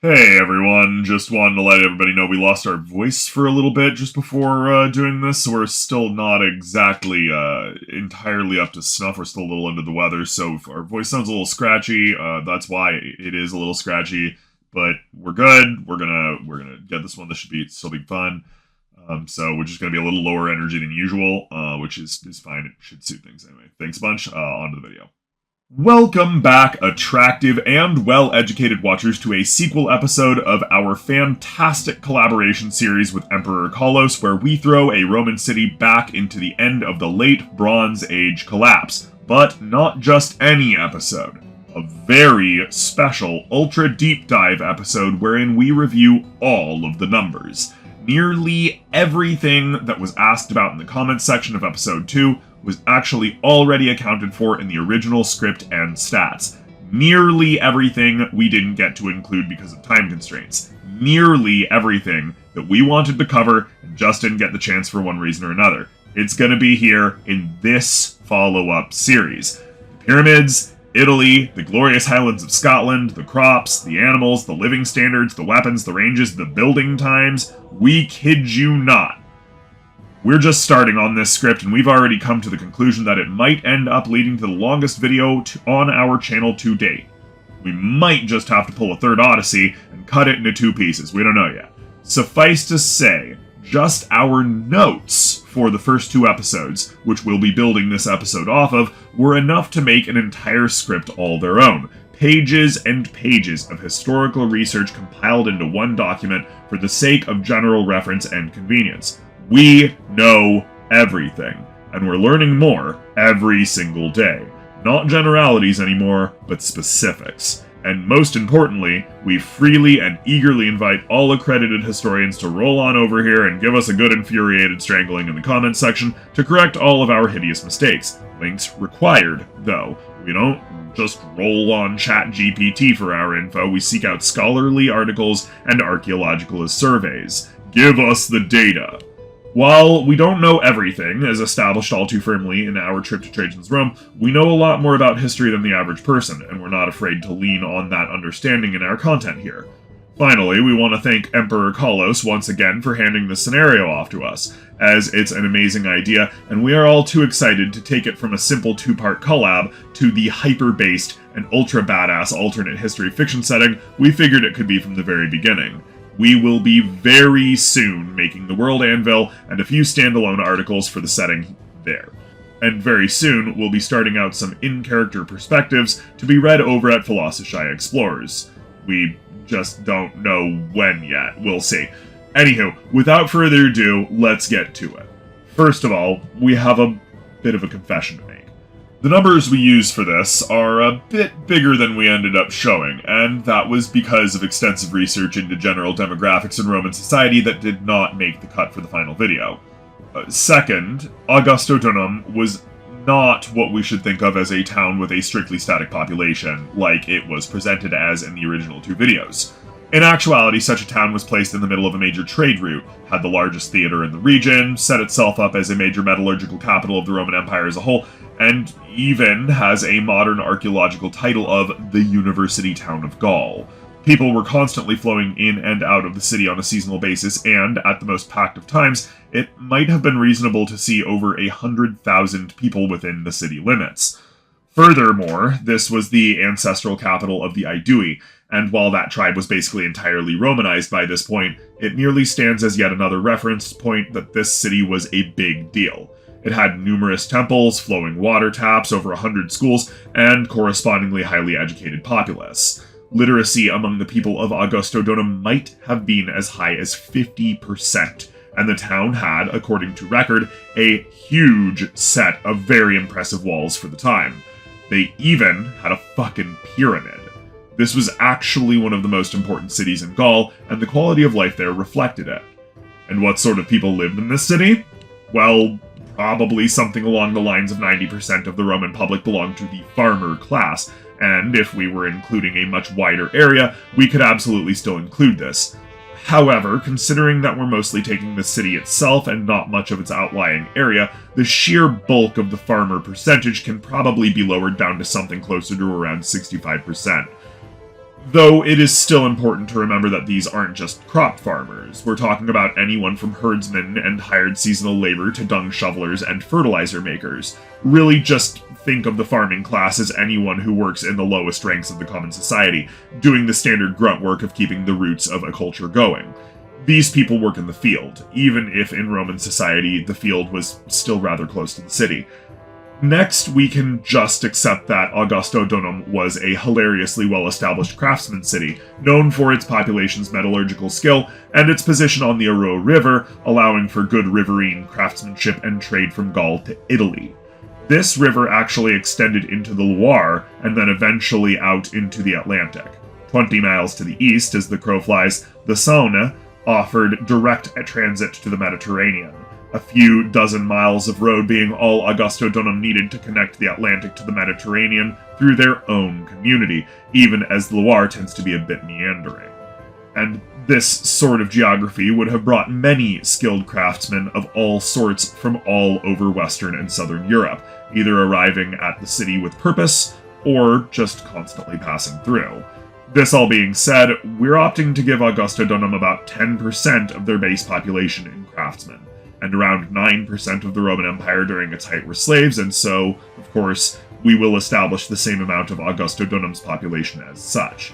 Hey everyone, just wanted to let everybody know we lost our voice for a little bit just before doing this, so we're still not exactly entirely up to snuff. We're still a little under the weather, so if our voice sounds a little scratchy, that's why it is a little scratchy, but we're good. We're gonna get this one. This should still be fun. So we're just gonna be a little lower energy than usual, which is fine. It should suit things anyway. Thanks a bunch. On to the video. Welcome back, attractive and well-educated watchers, to a sequel episode of our fantastic collaboration series with Emperor Carlos, where we throw a Roman city back into the end of the late Bronze Age collapse. But not just any episode. A very special, ultra-deep dive episode wherein we review all of the numbers. Nearly everything that was asked about in the comments section of episode 2 was actually already accounted for in the original script and stats. Nearly everything we didn't get to include because of time constraints. Nearly everything that we wanted to cover and just didn't get the chance for one reason or another. It's gonna be here in this follow-up series. The pyramids, Italy, the glorious highlands of Scotland, the crops, the animals, the living standards, the weapons, the ranges, the building times. We kid you not. We're just starting on this script, and we've already come to the conclusion that it might end up leading to the longest video on our channel to date. We might just have to pull a third Odyssey and cut it into 2 pieces. We don't know yet. Suffice to say, just our notes for the first 2 episodes, which we'll be building this episode off of, were enough to make an entire script all their own. Pages and pages of historical research compiled into one document for the sake of general reference and convenience. We know everything, and we're learning more every single day. Not generalities anymore, but specifics. And most importantly, we freely and eagerly invite all accredited historians to roll on over here and give us a good infuriated strangling in the comments section to correct all of our hideous mistakes. Links required, though. We don't just roll on ChatGPT for our info. We seek out scholarly articles and archaeological surveys. Give us the data. While we don't know everything, as established all too firmly in our trip to Trajan's Rome, we know a lot more about history than the average person, and we're not afraid to lean on that understanding in our content here. Finally, we want to thank Emperor Carlos once again for handing this scenario off to us, as it's an amazing idea, and we are all too excited to take it from a simple 2-part collab to the hyper-based and ultra-badass alternate history fiction setting we figured it could be from the very beginning. We will be very soon making the World Anvil and a few standalone articles for the setting there. And very soon, we'll be starting out some in-character perspectives to be read over at Philosophy Explorers. We just don't know when yet. We'll see. Anywho, without further ado, let's get to it. First of all, we have a bit of a confession to make. The numbers we use for this are a bit bigger than we ended up showing, and that was because of extensive research into general demographics in Roman society that did not make the cut for the final video. Second, Augustodunum was not what we should think of as a town with a strictly static population, like it was presented as in the original 2 videos. In actuality, such a town was placed in the middle of a major trade route, had the largest theater in the region, set itself up as a major metallurgical capital of the Roman Empire as a whole, and even has a modern archaeological title of the University Town of Gaul. People were constantly flowing in and out of the city on a seasonal basis, and, at the most packed of times, it might have been reasonable to see over 100,000 people within the city limits. Furthermore, this was the ancestral capital of the Aedui, and while that tribe was basically entirely Romanized by this point, it merely stands as yet another reference point that this city was a big deal. It had numerous temples, flowing water taps, over 100 schools, and correspondingly highly educated populace. Literacy among the people of Augustodunum might have been as high as 50%, and the town had, according to record, a huge set of very impressive walls for the time. They even had a fucking pyramid. This was actually one of the most important cities in Gaul, and the quality of life there reflected it. And what sort of people lived in this city? Well, probably something along the lines of 90% of the Roman public belonged to the farmer class, and if we were including a much wider area, we could absolutely still include this. However, considering that we're mostly taking the city itself and not much of its outlying area, the sheer bulk of the farmer percentage can probably be lowered down to something closer to around 65%. Though it is still important to remember that these aren't just crop farmers. We're talking about anyone from herdsmen and hired seasonal labor to dung shovelers and fertilizer makers. Really just think of the farming class as anyone who works in the lowest ranks of the common society, doing the standard grunt work of keeping the roots of a culture going. These people work in the field, even if in Roman society the field was still rather close to the city. Next, we can just accept that Augustodunum was a hilariously well-established craftsman city, known for its population's metallurgical skill and its position on the Aere River, allowing for good riverine craftsmanship and trade from Gaul to Italy. This river actually extended into the Loire and then eventually out into the Atlantic. 20 miles to the east, as the crow flies, the Saône offered direct transit to the Mediterranean. A few dozen miles of road being all Augustodunum needed to connect the Atlantic to the Mediterranean through their own community, even as the Loire tends to be a bit meandering. And this sort of geography would have brought many skilled craftsmen of all sorts from all over Western and Southern Europe, either arriving at the city with purpose, or just constantly passing through. This all being said, we're opting to give Augustodunum about 10% of their base population in craftsmen, and around 9% of the Roman Empire during its height were slaves, and so, of course, we will establish the same amount of Augustodunum's population as such.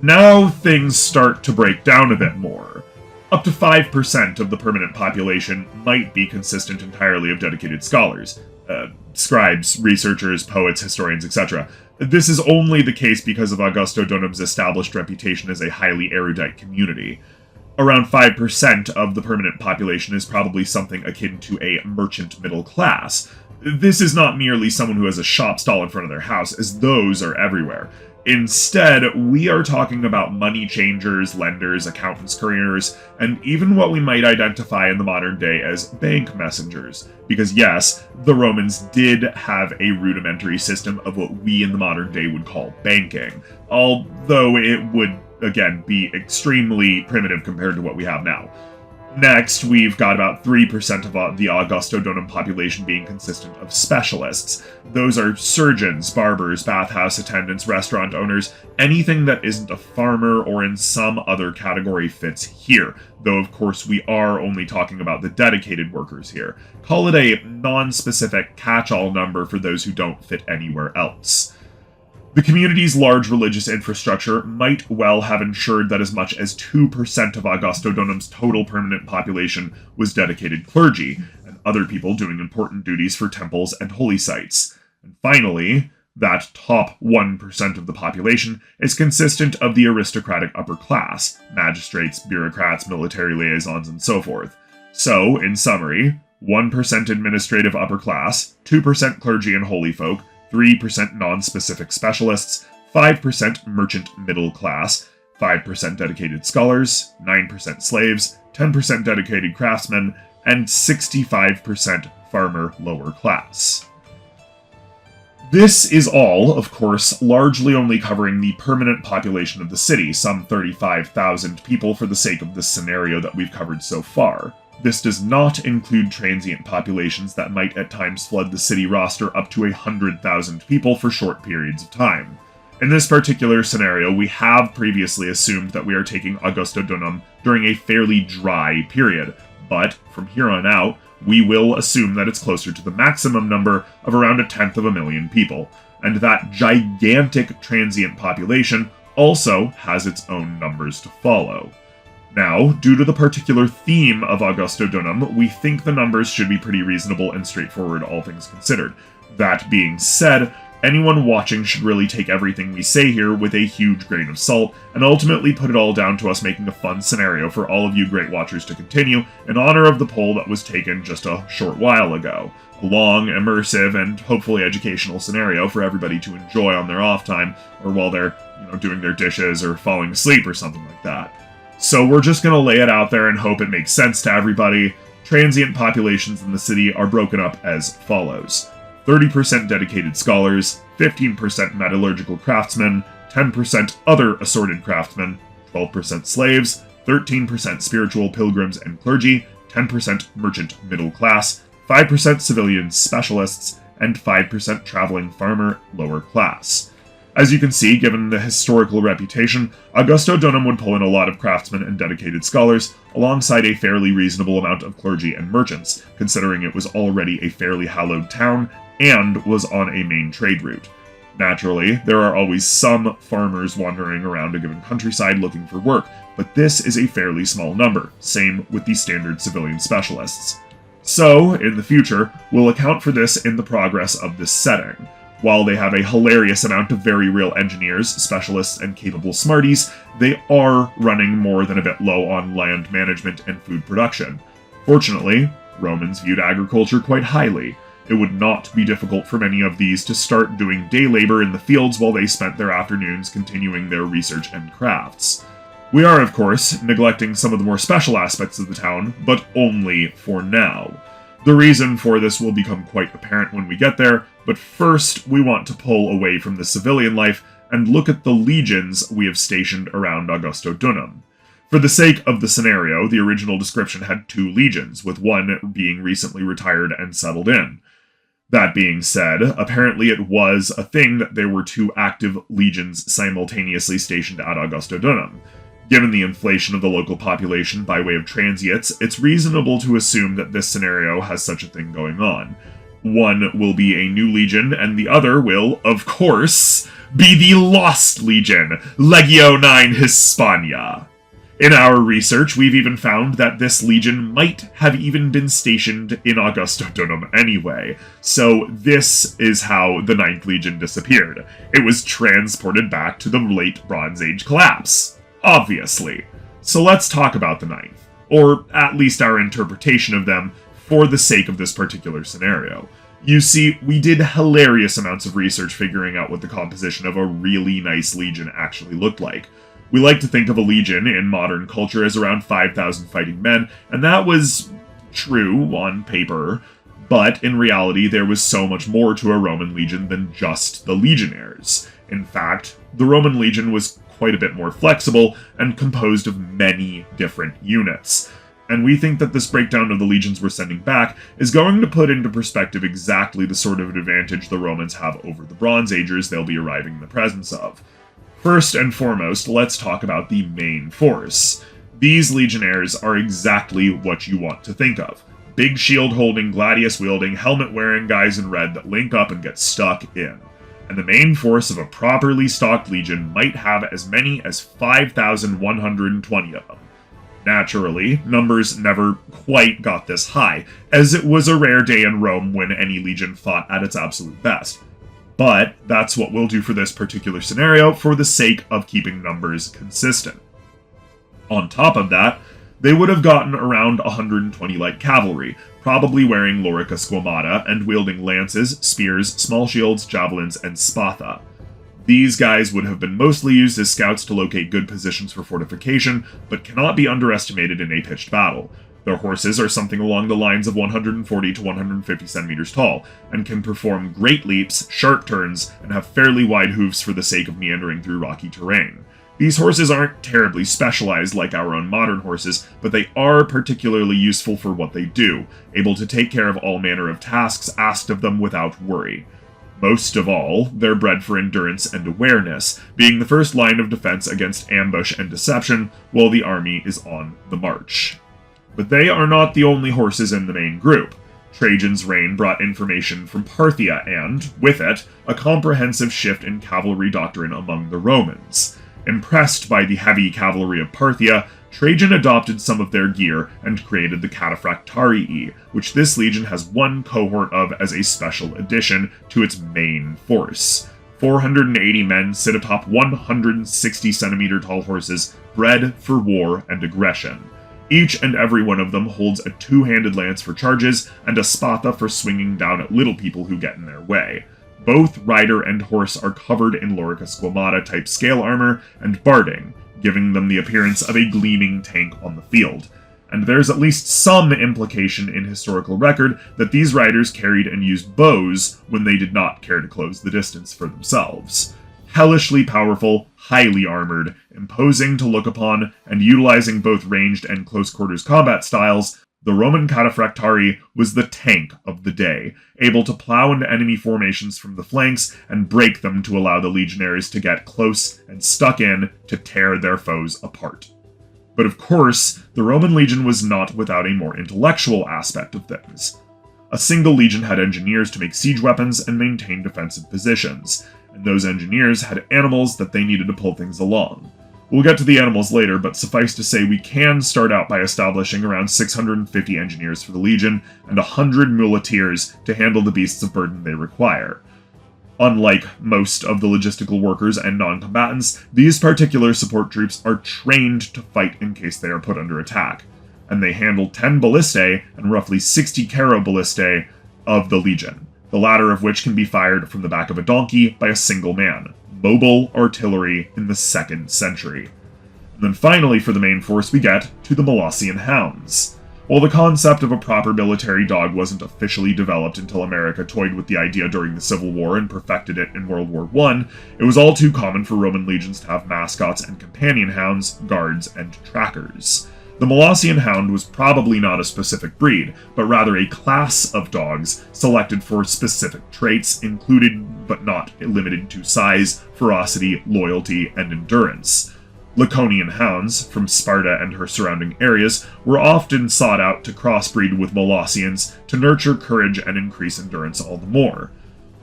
Now things start to break down a bit more. Up to 5% of the permanent population might be consistent entirely of dedicated scholars, scribes, researchers, poets, historians, etc. This is only the case because of Augustodunum's established reputation as a highly erudite community. Around 5% of the permanent population is probably something akin to a merchant middle class. This is not merely someone who has a shop stall in front of their house, as those are everywhere. Instead, we are talking about money changers, lenders, accountants, couriers, and even what we might identify in the modern day as bank messengers. Because yes, the Romans did have a rudimentary system of what we in the modern day would call banking, although it would again, be extremely primitive compared to what we have now. Next, we've got about 3% of the Augustodunum population being consistent of specialists. Those are surgeons, barbers, bathhouse attendants, restaurant owners, anything that isn't a farmer or in some other category fits here, though of course we are only talking about the dedicated workers here. Call it a non-specific catch-all number for those who don't fit anywhere else. The community's large religious infrastructure might well have ensured that as much as 2% of Augustodunum's total permanent population was dedicated clergy, and other people doing important duties for temples and holy sites. And finally, that top 1% of the population is consistent of the aristocratic upper class, magistrates, bureaucrats, military liaisons, and so forth. So, in summary, 1% administrative upper class, 2% clergy and holy folk, 3% non-specific specialists, 5% merchant middle class, 5% dedicated scholars, 9% slaves, 10% dedicated craftsmen, and 65% farmer lower class. This is all, of course, largely only covering the permanent population of the city, some 35,000 people for the sake of this scenario that we've covered so far. This does not include transient populations that might at times flood the city roster up to 100,000 people for short periods of time. In this particular scenario, we have previously assumed that we are taking Augustodunum during a fairly dry period, but from here on out, we will assume that it's closer to the maximum number of around 1/10,000,000 people, and that gigantic transient population also has its own numbers to follow. Now, due to the particular theme of Augustodunum, we think the numbers should be pretty reasonable and straightforward, all things considered. That being said, anyone watching should really take everything we say here with a huge grain of salt, and ultimately put it all down to us making a fun scenario for all of you great watchers to continue, in honor of the poll that was taken just a short while ago. A long, immersive, and hopefully educational scenario for everybody to enjoy on their off time, or while they're, doing their dishes or falling asleep or something like that. So we're just going to lay it out there and hope it makes sense to everybody. Transient populations in the city are broken up as follows. 30% dedicated scholars, 15% metallurgical craftsmen, 10% other assorted craftsmen, 12% slaves, 13% spiritual pilgrims and clergy, 10% merchant middle class, 5% civilian specialists, and 5% traveling farmer lower class. As you can see, given the historical reputation, Augustodunum would pull in a lot of craftsmen and dedicated scholars, alongside a fairly reasonable amount of clergy and merchants, considering it was already a fairly hallowed town and was on a main trade route. Naturally, there are always some farmers wandering around a given countryside looking for work, but this is a fairly small number, same with the standard civilian specialists. So, in the future, we'll account for this in the progress of this setting. While they have a hilarious amount of very real engineers, specialists, and capable smarties, they are running more than a bit low on land management and food production. Fortunately, Romans viewed agriculture quite highly. It would not be difficult for many of these to start doing day labor in the fields while they spent their afternoons continuing their research and crafts. We are, of course, neglecting some of the more special aspects of the town, but only for now. The reason for this will become quite apparent when we get there, but first we want to pull away from the civilian life and look at the legions we have stationed around Augustodunum. For the sake of the scenario, the original description had 2 legions, with one being recently retired and settled in. That being said, apparently it was a thing that there were 2 active legions simultaneously stationed at Augustodunum. Given the inflation of the local population by way of transients, it's reasonable to assume that this scenario has such a thing going on. One will be a new legion, and the other will, of course, be the Lost Legion, Legio 9 Hispania. In our research, we've even found that this legion might have even been stationed in Augustodunum anyway, so this is how the 9th Legion disappeared. It was transported back to the late Bronze Age collapse. Obviously. So let's talk about the 9th, or at least our interpretation of them, for the sake of this particular scenario. You see, we did hilarious amounts of research figuring out what the composition of a really nice legion actually looked like. We like to think of a legion in modern culture as around 5,000 fighting men, and that was true on paper, but in reality there was so much more to a Roman legion than just the legionnaires. In fact, the Roman legion was quite a bit more flexible and composed of many different units. And we think that this breakdown of the legions we're sending back is going to put into perspective exactly the sort of advantage the Romans have over the Bronze Agers they'll be arriving in the presence of. First and foremost, let's talk about the main force. These legionnaires are exactly what you want to think of. Big shield-holding, gladius-wielding, helmet-wearing guys in red that link up and get stuck in. And the main force of a properly stocked legion might have as many as 5,120 of them. Naturally, numbers never quite got this high, as it was a rare day in Rome when any legion fought at its absolute best. But that's what we'll do for this particular scenario for the sake of keeping numbers consistent. On top of that, they would have gotten around 120 light cavalry, probably wearing lorica squamata and wielding lances, spears, small shields, javelins, and spatha. These guys would have been mostly used as scouts to locate good positions for fortification, but cannot be underestimated in a pitched battle. Their horses are something along the lines of 140 to 150 centimeters tall, and can perform great leaps, sharp turns, and have fairly wide hoofs for the sake of meandering through rocky terrain. These horses aren't terribly specialized like our own modern horses, but they are particularly useful for what they do, able to take care of all manner of tasks asked of them without worry. Most of all, they're bred for endurance and awareness, being the first line of defense against ambush and deception while the army is on the march. But they are not the only horses in the main group. Trajan's reign brought information from Parthia and, with it, a comprehensive shift in cavalry doctrine among the Romans. Impressed by the heavy cavalry of Parthia, Trajan adopted some of their gear and created the Cataphractarii, which this legion has one cohort of as a special addition to its main force. 480 men sit atop 160-centimeter tall horses, bred for war and aggression. Each and every one of them holds a two-handed lance for charges and a spatha for swinging down at little people who get in their way. Both rider and horse are covered in lorica squamata type scale armor and barding, giving them the appearance of a gleaming tank on the field. And there's at least some implication in historical record that these riders carried and used bows when they did not care to close the distance for themselves. Hellishly powerful, highly armored, imposing to look upon, and utilizing both ranged and close quarters combat styles, The Roman cataphractari was the tank of the day, able to plow into enemy formations from the flanks and break them to allow the legionaries to get close and stuck in to tear their foes apart. But of course, the Roman legion was not without a more intellectual aspect of things. A single legion had engineers to make siege weapons and maintain defensive positions, and those engineers had animals that they needed to pull things along. We'll get to the animals later, but suffice to say we can start out by establishing around 650 engineers for the legion and 100 muleteers to handle the beasts of burden they require. Unlike most of the logistical workers and non-combatants, these particular support troops are trained to fight in case they are put under attack, and they handle 10 ballistae and roughly 60 ballistae of the legion, the latter of which can be fired from the back of a donkey by a single man. Mobile artillery in the 2nd century. And then finally for the main force we get to the Molossian hounds. While the concept of a proper military dog wasn't officially developed until America toyed with the idea during the Civil War and perfected it in World War I, it was all too common for Roman legions to have mascots and companion hounds, guards, and trackers. The Molossian hound was probably not a specific breed, but rather a class of dogs selected for specific traits, included but not limited to size, ferocity, loyalty, and endurance. Laconian hounds, from Sparta and her surrounding areas, were often sought out to crossbreed with Molossians to nurture courage and increase endurance all the more.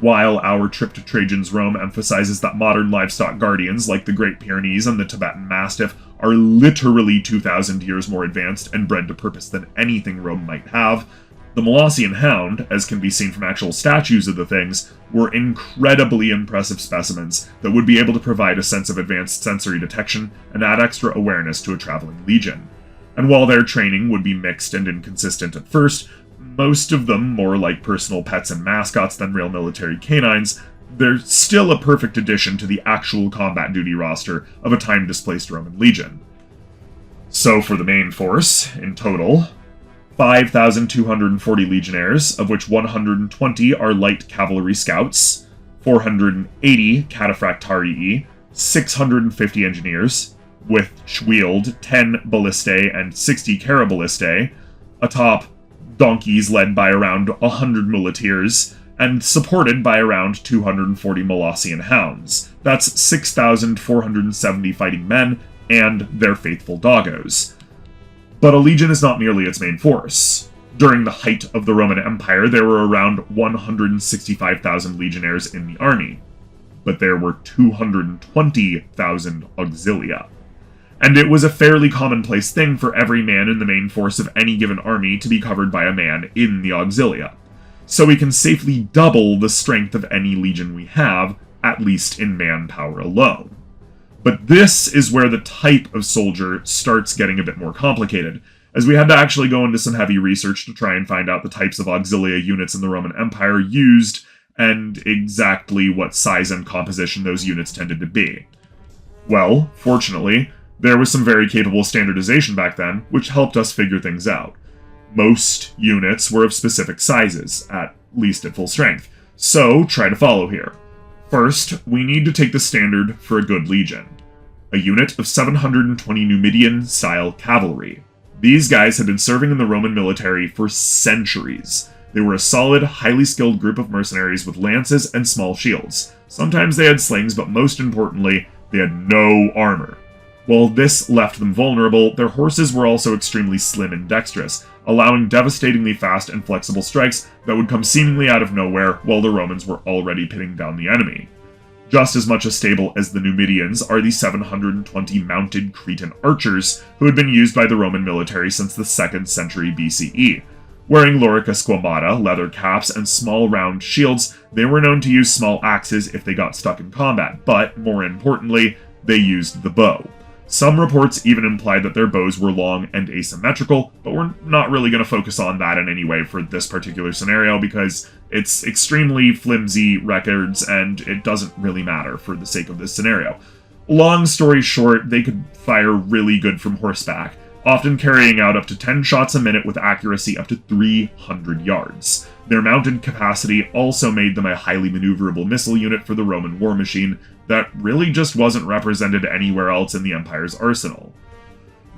While our trip to Trajan's Rome emphasizes that modern livestock guardians like the Great Pyrenees and the Tibetan Mastiff are literally 2,000 years more advanced and bred to purpose than anything Rome might have, the Molossian hound, as can be seen from actual statues of the things, were incredibly impressive specimens that would be able to provide a sense of advanced sensory detection and add extra awareness to a traveling legion. And while their training would be mixed and inconsistent at first, most of them more like personal pets and mascots than real military canines, they're still a perfect addition to the actual combat duty roster of a time-displaced Roman legion. So for the main force, in total, 5,240 legionnaires, of which 120 are light cavalry scouts, 480 cataphractrii, 650 engineers, with wheeled 10 ballistae and 60 ballistae, atop donkeys led by around 100 muleteers, and supported by around 240 Molossian hounds. That's 6,470 fighting men and their faithful doggos. But a legion is not merely its main force. During the height of the Roman Empire, there were around 165,000 legionnaires in the army, but there were 220,000 auxilia. And it was a fairly commonplace thing for every man in the main force of any given army to be covered by a man in the auxilia. So we can safely double the strength of any legion we have, at least in manpower alone. But this is where the type of soldier starts getting a bit more complicated, as we had to actually go into some heavy research to try and find out the types of auxilia units in the Roman Empire used, and exactly what size and composition those units tended to be. Well, fortunately, there was some very capable standardization back then, which helped us figure things out. Most units were of specific sizes, at least at full strength, so try to follow here. First, we need to take the standard for a good legion. A unit of 720 Numidian-style cavalry. These guys had been serving in the Roman military for centuries. They were a solid, highly skilled group of mercenaries with lances and small shields. Sometimes they had slings, but most importantly, they had no armor. While this left them vulnerable, their horses were also extremely slim and dexterous, allowing devastatingly fast and flexible strikes that would come seemingly out of nowhere while the Romans were already pinning down the enemy. Just as much as stable as the Numidians are the 720 mounted Cretan archers who had been used by the Roman military since the 2nd century BCE. Wearing lorica squamata, leather caps, and small round shields, they were known to use small axes if they got stuck in combat, but, more importantly, they used the bow. Some reports even implied that their bows were long and asymmetrical, but we're not really going to focus on that in any way for this particular scenario because it's extremely flimsy records and it doesn't really matter for the sake of this scenario. Long story short, they could fire really good from horseback, often carrying out up to 10 shots a minute with accuracy up to 300 yards. Their mounted capacity also made them a highly maneuverable missile unit for the Roman war machine that really just wasn't represented anywhere else in the Empire's arsenal.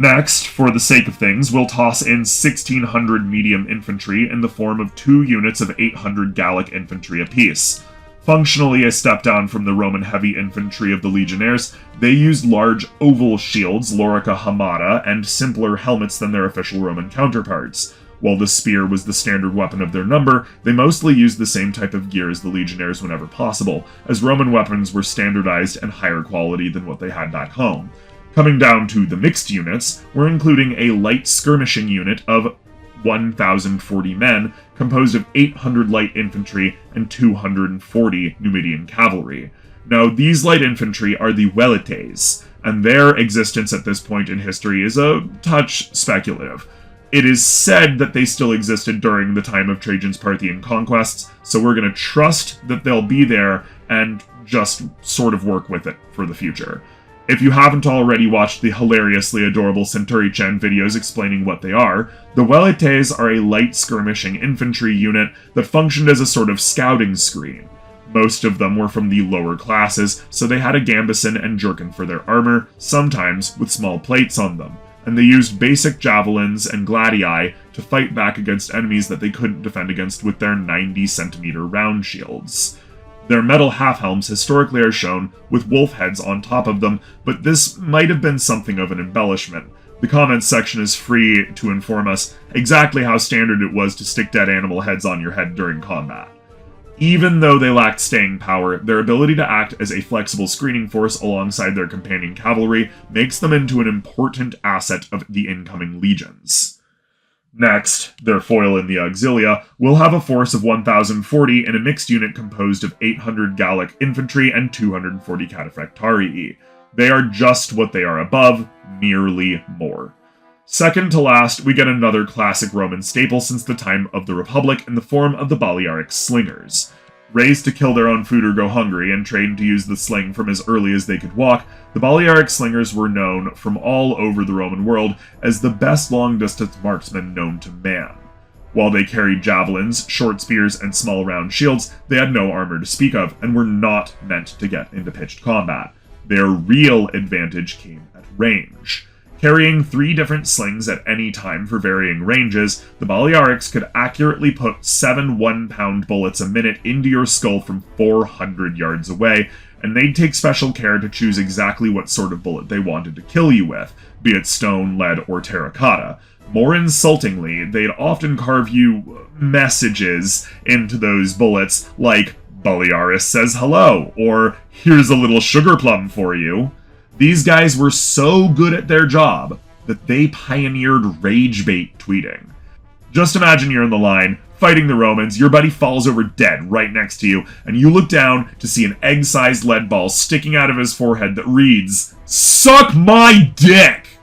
Next, for the sake of things, we'll toss in 1,600 medium infantry in the form of 2 units of 800 Gallic infantry apiece. Functionally a step down from the Roman heavy infantry of the legionnaires, they used large oval shields, lorica hamada, and simpler helmets than their official Roman counterparts. While the spear was the standard weapon of their number, they mostly used the same type of gear as the legionnaires whenever possible, as Roman weapons were standardized and higher quality than what they had back home. Coming down to the mixed units, we're including a light skirmishing unit of 1,040 men, composed of 800 light infantry and 240 Numidian cavalry. Now, these light infantry are the velites, and their existence at this point in history is a touch speculative. It is said that they still existed during the time of Trajan's Parthian conquests, so we're going to trust that they'll be there and just sort of work with it for the future. If you haven't already watched the hilariously adorable Centuri-chan videos explaining what they are, the velites are a light skirmishing infantry unit that functioned as a sort of scouting screen. Most of them were from the lower classes, so they had a gambeson and jerkin for their armor, sometimes with small plates on them, and they used basic javelins and gladii to fight back against enemies that they couldn't defend against with their 90-centimeter round shields. Their metal half-helms historically are shown with wolf heads on top of them, but this might have been something of an embellishment. The comments section is free to inform us exactly how standard it was to stick dead animal heads on your head during combat. Even though they lacked staying power, their ability to act as a flexible screening force alongside their companion cavalry makes them into an important asset of the incoming legions. Next, their foil in the Auxilia will have a force of 1,040 in a mixed unit composed of 800 Gallic infantry and 240 cataphractarii. They are just what they are above, merely more. Second to last, we get another classic Roman staple since the time of the Republic in the form of the Balearic slingers. Raised to kill their own food or go hungry and trained to use the sling from as early as they could walk, the Balearic slingers were known from all over the Roman world as the best long-distance marksmen known to man. While they carried javelins, short spears, and small round shields, they had no armor to speak of and were not meant to get into pitched combat. Their real advantage came at range. Carrying 3 different slings at any time for varying ranges, the Balearics could accurately put 7 one-pound bullets a minute into your skull from 400 yards away, and they'd take special care to choose exactly what sort of bullet they wanted to kill you with, be it stone, lead, or terracotta. More insultingly, they'd often carve you messages into those bullets, like, "Balearis says hello," or "Here's a little sugar plum for you." These guys were so good at their job that they pioneered rage bait tweeting. Just imagine you're in the line, fighting the Romans, your buddy falls over dead right next to you, and you look down to see an egg-sized lead ball sticking out of his forehead that reads, "Suck my dick!"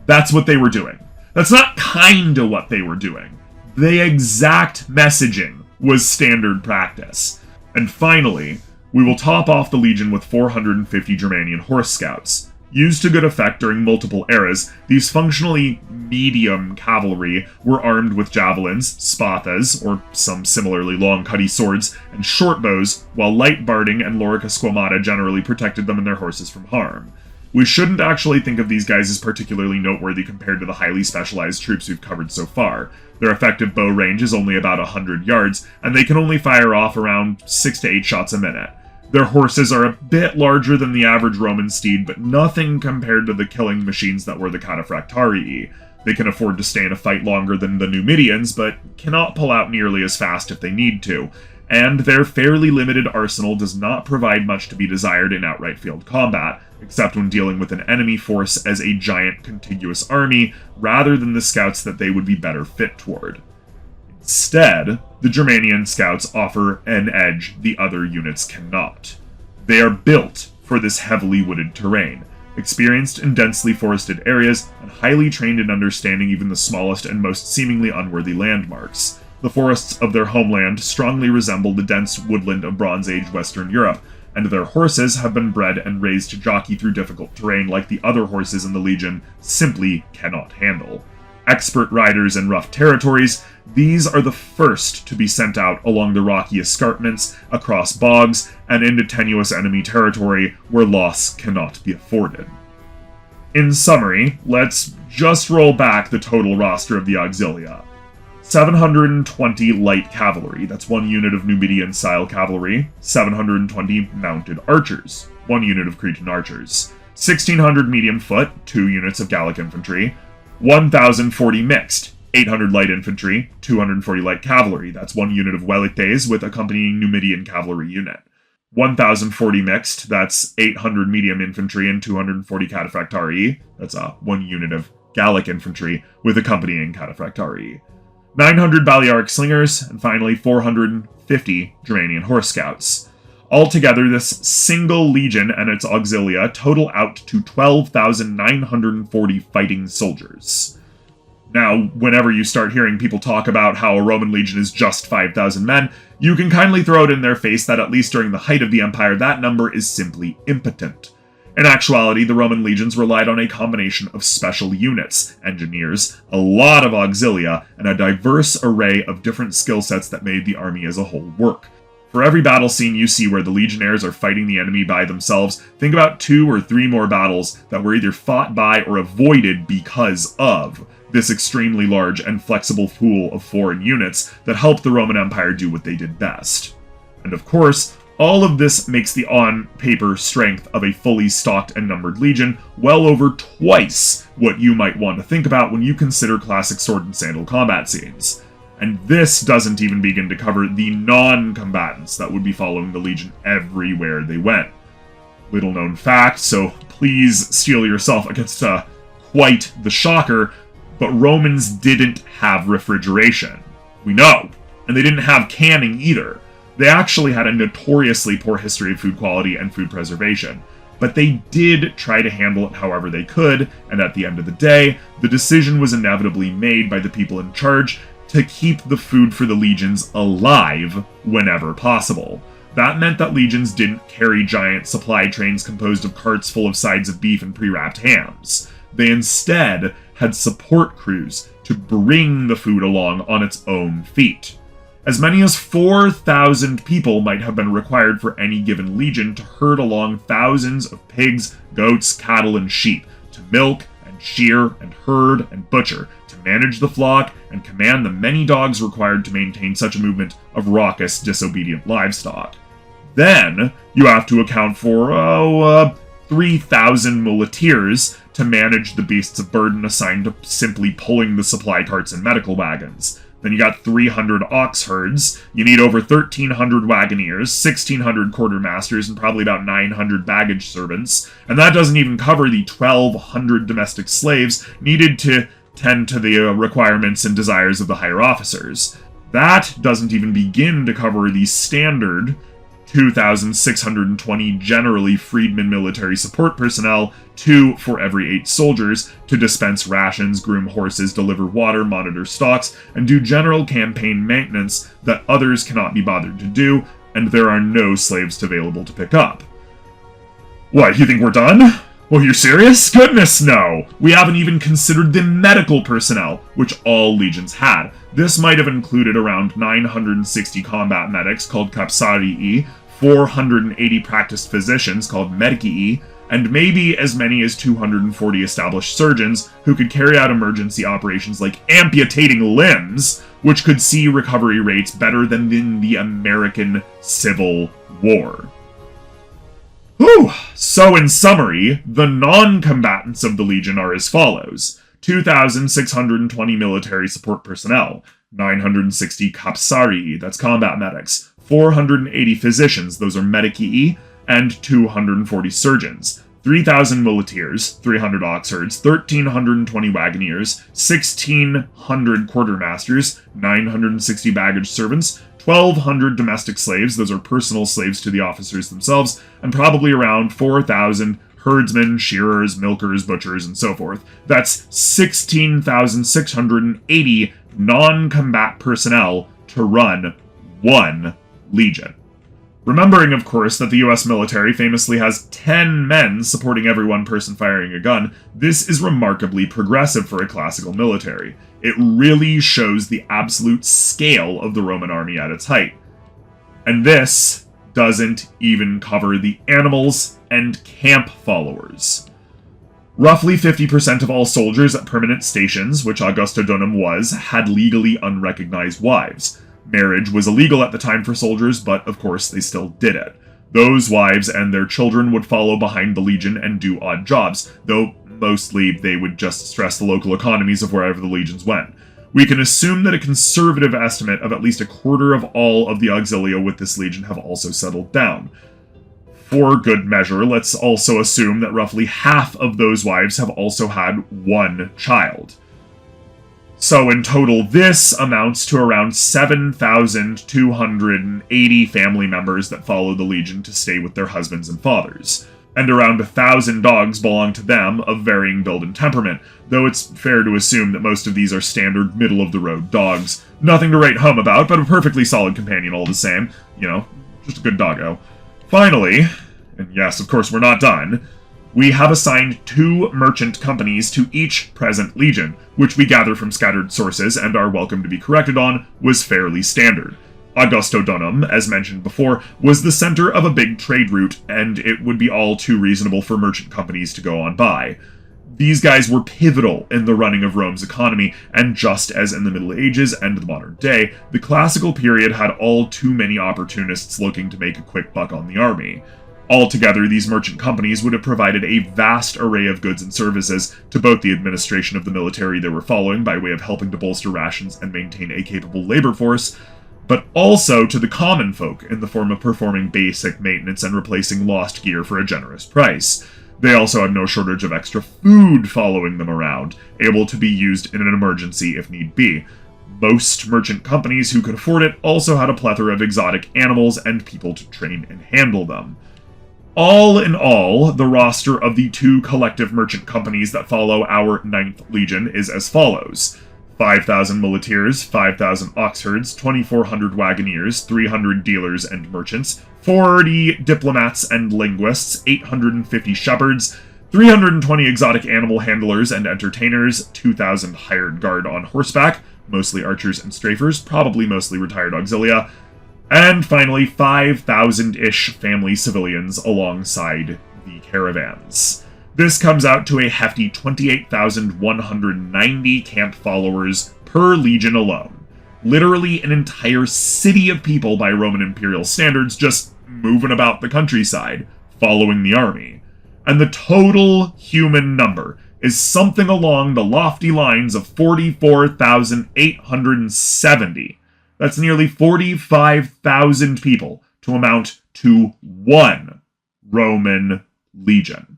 That's what they were doing. That's not kinda what they were doing. The exact messaging was standard practice. And finally, we will top off the legion with 450 Germanian horse scouts. Used to good effect during multiple eras, these functionally medium cavalry were armed with javelins, spathas, or some similarly long cutty swords, and short bows, while light barding and lorica squamata generally protected them and their horses from harm. We shouldn't actually think of these guys as particularly noteworthy compared to the highly specialized troops we've covered so far. Their effective bow range is only about 100 yards, and they can only fire off around 6 to 8 shots a minute. Their horses are a bit larger than the average Roman steed, but nothing compared to the killing machines that were the cataphractarii. They can afford to stay in a fight longer than the Numidians, but cannot pull out nearly as fast if they need to. And their fairly limited arsenal does not provide much to be desired in outright field combat, except when dealing with an enemy force as a giant contiguous army, rather than the scouts that they would be better fit toward. Instead, the Germanian scouts offer an edge the other units cannot. They are built for this heavily wooded terrain, experienced in densely forested areas, and highly trained in understanding even the smallest and most seemingly unworthy landmarks. The forests of their homeland strongly resemble the dense woodland of Bronze Age Western Europe, and their horses have been bred and raised to jockey through difficult terrain like the other horses in the Legion simply cannot handle. Expert riders in rough territories, these are the first to be sent out along the rocky escarpments, across bogs, and into tenuous enemy territory where loss cannot be afforded. In summary, let's just roll back the total roster of the auxilia. 720 light cavalry, that's 1 unit of Numidian-style cavalry. 720 mounted archers, 1 unit of Cretan archers. 1,600 medium foot, 2 units of Gallic infantry. 1,040 mixed, 800 light infantry, 240 light cavalry, that's 1 unit of Velites with accompanying Numidian cavalry unit. 1,040 mixed, that's 800 medium infantry and 240 cataphractarii, that's 1 unit of Gallic infantry with accompanying cataphractarii. 900 Balearic slingers, and finally 450 Germanian horse scouts. Altogether, this single legion and its auxilia total out to 12,940 fighting soldiers. Now, whenever you start hearing people talk about how a Roman legion is just 5,000 men, you can kindly throw it in their face that at least during the height of the empire, that number is simply impotent. In actuality, the Roman legions relied on a combination of special units, engineers, a lot of auxilia, and a diverse array of different skill sets that made the army as a whole work. For every battle scene you see where the legionnaires are fighting the enemy by themselves, think about 2 or 3 more battles that were either fought by or avoided because of this extremely large and flexible pool of foreign units that helped the Roman Empire do what they did best. And of course, all of this makes the on-paper strength of a fully stocked and numbered legion well over twice what you might want to think about when you consider classic sword and sandal combat scenes. And this doesn't even begin to cover the non-combatants that would be following the legion everywhere they went. Little known fact, so please steel yourself against quite the shocker, but Romans didn't have refrigeration. We know. And they didn't have canning either. They actually had a notoriously poor history of food quality and food preservation, but they did try to handle it however they could, and at the end of the day, the decision was inevitably made by the people in charge to keep the food for the legions alive whenever possible. That meant that legions didn't carry giant supply trains composed of carts full of sides of beef and pre-wrapped hams. They instead had support crews to bring the food along on its own feet. As many as 4,000 people might have been required for any given legion to herd along thousands of pigs, goats, cattle, and sheep, to milk and shear and herd and butcher, to manage the flock and command the many dogs required to maintain such a movement of raucous, disobedient livestock. Then you have to account for, 3,000 muleteers to manage the beasts of burden assigned to simply pulling the supply carts and medical wagons. Then you got 300 ox herds, you need over 1,300 wagoneers, 1,600 quartermasters, and probably about 900 baggage servants. And that doesn't even cover the 1,200 domestic slaves needed to tend to the requirements and desires of the higher officers. That doesn't even begin to cover the standard 2,620 generally freedmen military support personnel, 2 for every 8 soldiers, to dispense rations, groom horses, deliver water, monitor stocks, and do general campaign maintenance that others cannot be bothered to do, and there are no slaves available to pick up. What, you think we're done? Well, you're serious? Goodness, no! We haven't even considered the medical personnel, which all legions had. This might have included around 960 combat medics called capsarii, 480 practiced physicians called medicii, and maybe as many as 240 established surgeons who could carry out emergency operations like amputating limbs, which could see recovery rates better than in the American Civil War. Whew! So in summary, the non-combatants of the Legion are as follows: 2,620 military support personnel, 960 capsarii, that's combat medics, 480 physicians, those are medicii, and 240 surgeons, 3,000 muleteers, 300 ox herds, 1,320 wagoneers, 1,600 quartermasters, 960 baggage servants, 1,200 domestic slaves, those are personal slaves to the officers themselves, and probably around 4,000 herdsmen, shearers, milkers, butchers, and so forth. That's 16,680 non-combat personnel to run one legion. Remembering, of course, that the US military famously has 10 men supporting every one person firing a gun, this is remarkably progressive for a classical military. It really shows the absolute scale of the Roman army at its height. And this doesn't even cover the animals and camp followers. Roughly 50% of all soldiers at permanent stations, which Augustodunum was, had legally unrecognized wives. Marriage was illegal at the time for soldiers, but of course they still did it. Those wives and their children would follow behind the legion and do odd jobs, though mostly they would just stress the local economies of wherever the legions went. We can assume that a conservative estimate of at least a quarter of all of the auxilia with this legion have also settled down. For good measure, let's also assume that roughly half of those wives have also had one child. So in total, this amounts to around 7,280 family members that follow the legion to stay with their husbands and fathers. And around 1,000 dogs belong to them of varying build and temperament, though it's fair to assume that most of these are standard middle-of-the-road dogs. Nothing to write home about, but a perfectly solid companion all the same. You know, just a good doggo. Finally, and yes, of course we're not done, we have assigned 2 merchant companies to each present legion, which we gather from scattered sources and are welcome to be corrected on, was fairly standard. Augustodunum, as mentioned before, was the center of a big trade route, and it would be all too reasonable for merchant companies to go on by. These guys were pivotal in the running of Rome's economy, and just as in the Middle Ages and the modern day, the classical period had all too many opportunists looking to make a quick buck on the army. Altogether, these merchant companies would have provided a vast array of goods and services to both the administration of the military they were following by way of helping to bolster rations and maintain a capable labor force, but also to the common folk in the form of performing basic maintenance and replacing lost gear for a generous price. They also had no shortage of extra food following them around, able to be used in an emergency if need be. Most merchant companies who could afford it also had a plethora of exotic animals and people to train and handle them. All in all, the roster of the 2 collective merchant companies that follow our 9th Legion is as follows: 5,000 muleteers, 5,000 ox herds, 2,400 wagoneers, 300 dealers and merchants, 40 diplomats and linguists, 850 shepherds, 320 exotic animal handlers and entertainers, 2,000 hired guard on horseback, mostly archers and strafers, probably mostly retired auxilia, and finally 5,000-ish family civilians alongside the caravans. This comes out to a hefty 28,190 camp followers per legion alone. Literally an entire city of people by Roman imperial standards just moving about the countryside, following the army. And the total human number is something along the lofty lines of 44,870. That's nearly 45,000 people to amount to one Roman legion.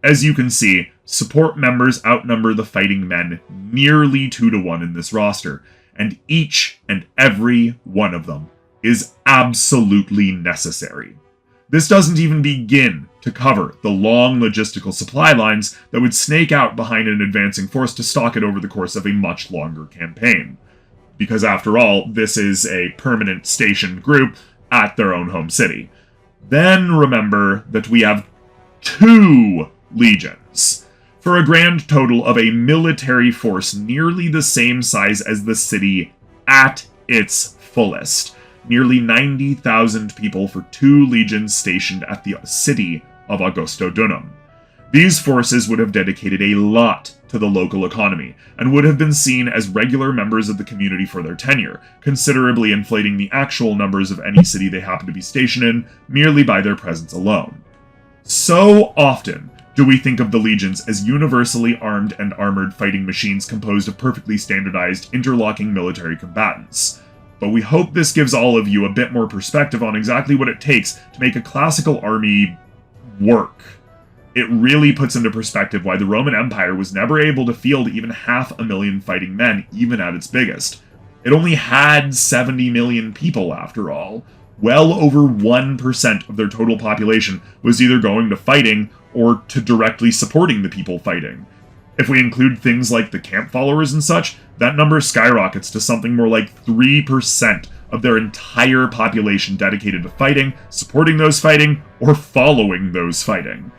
As you can see, support members outnumber the fighting men nearly 2-to-1 in this roster, and each and every one of them is absolutely necessary. This doesn't even begin to cover the long logistical supply lines that would snake out behind an advancing force to stalk it over the course of a much longer campaign. Because after all, this is a permanent stationed group at their own home city. Then remember that we have 2 legions, for a grand total of a military force nearly the same size as the city at its fullest. Nearly 90,000 people for 2 legions stationed at the city of Augustodunum. These forces would have dedicated a lot to the local economy, and would have been seen as regular members of the community for their tenure, considerably inflating the actual numbers of any city they happen to be stationed in merely by their presence alone. So often do we think of the legions as universally armed and armored fighting machines composed of perfectly standardized, interlocking military combatants. But we hope this gives all of you a bit more perspective on exactly what it takes to make a classical army work. It really puts into perspective why the Roman Empire was never able to field even 500,000 fighting men, even at its biggest. It only had 70 million people, after all. Well over 1% of their total population was either going to fighting or to directly supporting the people fighting. If we include things like the camp followers and such, that number skyrockets to something more like 3% of their entire population dedicated to fighting, supporting those fighting, or following those fighting.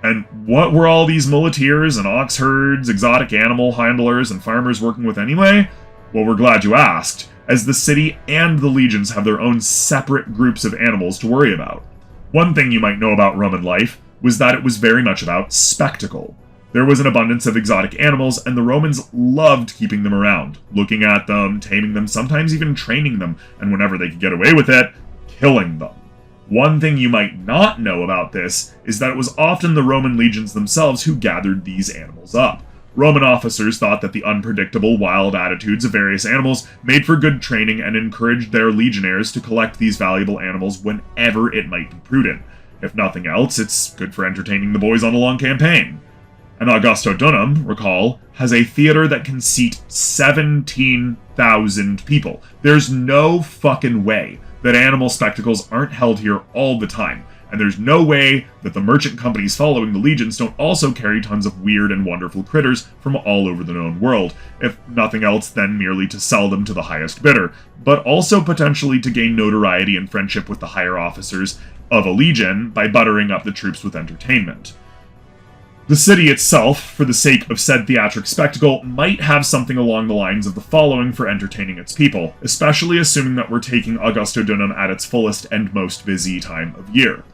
And what were all these muleteers and ox herds, exotic animal handlers, and farmers working with anyway? Well, we're glad you asked, as the city and the legions have their own separate groups of animals to worry about. One thing you might know about Roman life: was that it was very much about spectacle. There was an abundance of exotic animals, and the Romans loved keeping them around, looking at them, taming them, sometimes even training them, and whenever they could get away with it, killing them. One thing you might not know about this is that it was often the Roman legions themselves who gathered these animals up. Roman officers thought that the unpredictable, wild attitudes of various animals made for good training and encouraged their legionnaires to collect these valuable animals whenever it might be prudent. If nothing else, it's good for entertaining the boys on a long campaign. And Augustodunum, recall, has a theater that can seat 17,000 people. There's no fucking way that animal spectacles aren't held here all the time. And there's no way that the merchant companies following the legions don't also carry tons of weird and wonderful critters from all over the known world, if nothing else than merely to sell them to the highest bidder, but also potentially to gain notoriety and friendship with the higher officers of a legion by buttering up the troops with entertainment. The city itself, for the sake of said theatric spectacle, might have something along the lines of the following for entertaining its people, especially assuming that we're taking Augustodunum at its fullest and most busy time of year.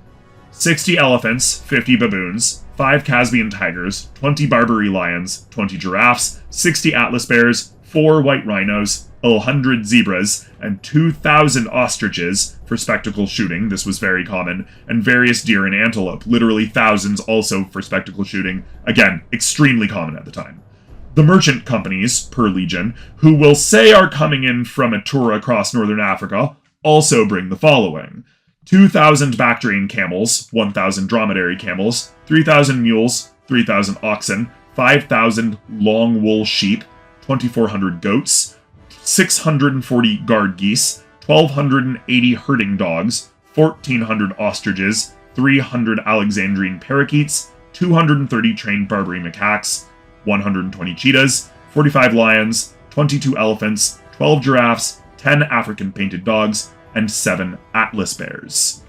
60 elephants, 50 baboons, 5 Caspian tigers, 20 Barbary lions, 20 giraffes, 60 Atlas bears, 4 white rhinos, 100 zebras, and 2,000 ostriches for spectacle shooting, this was very common, and various deer and antelope, literally thousands also for spectacle shooting, again, extremely common at the time. The merchant companies, per legion, who we'll say are coming in from a tour across northern Africa, also bring the following: 2,000 Bactrian camels, 1,000 dromedary camels, 3,000 mules, 3,000 oxen, 5,000 long wool sheep, 2,400 goats, 640 guard geese, 1,280 herding dogs, 1,400 ostriches, 300 Alexandrine parakeets, 230 trained Barbary macaques, 120 cheetahs, 45 lions, 22 elephants, 12 giraffes, 10 African painted dogs, and 7 Atlas bears.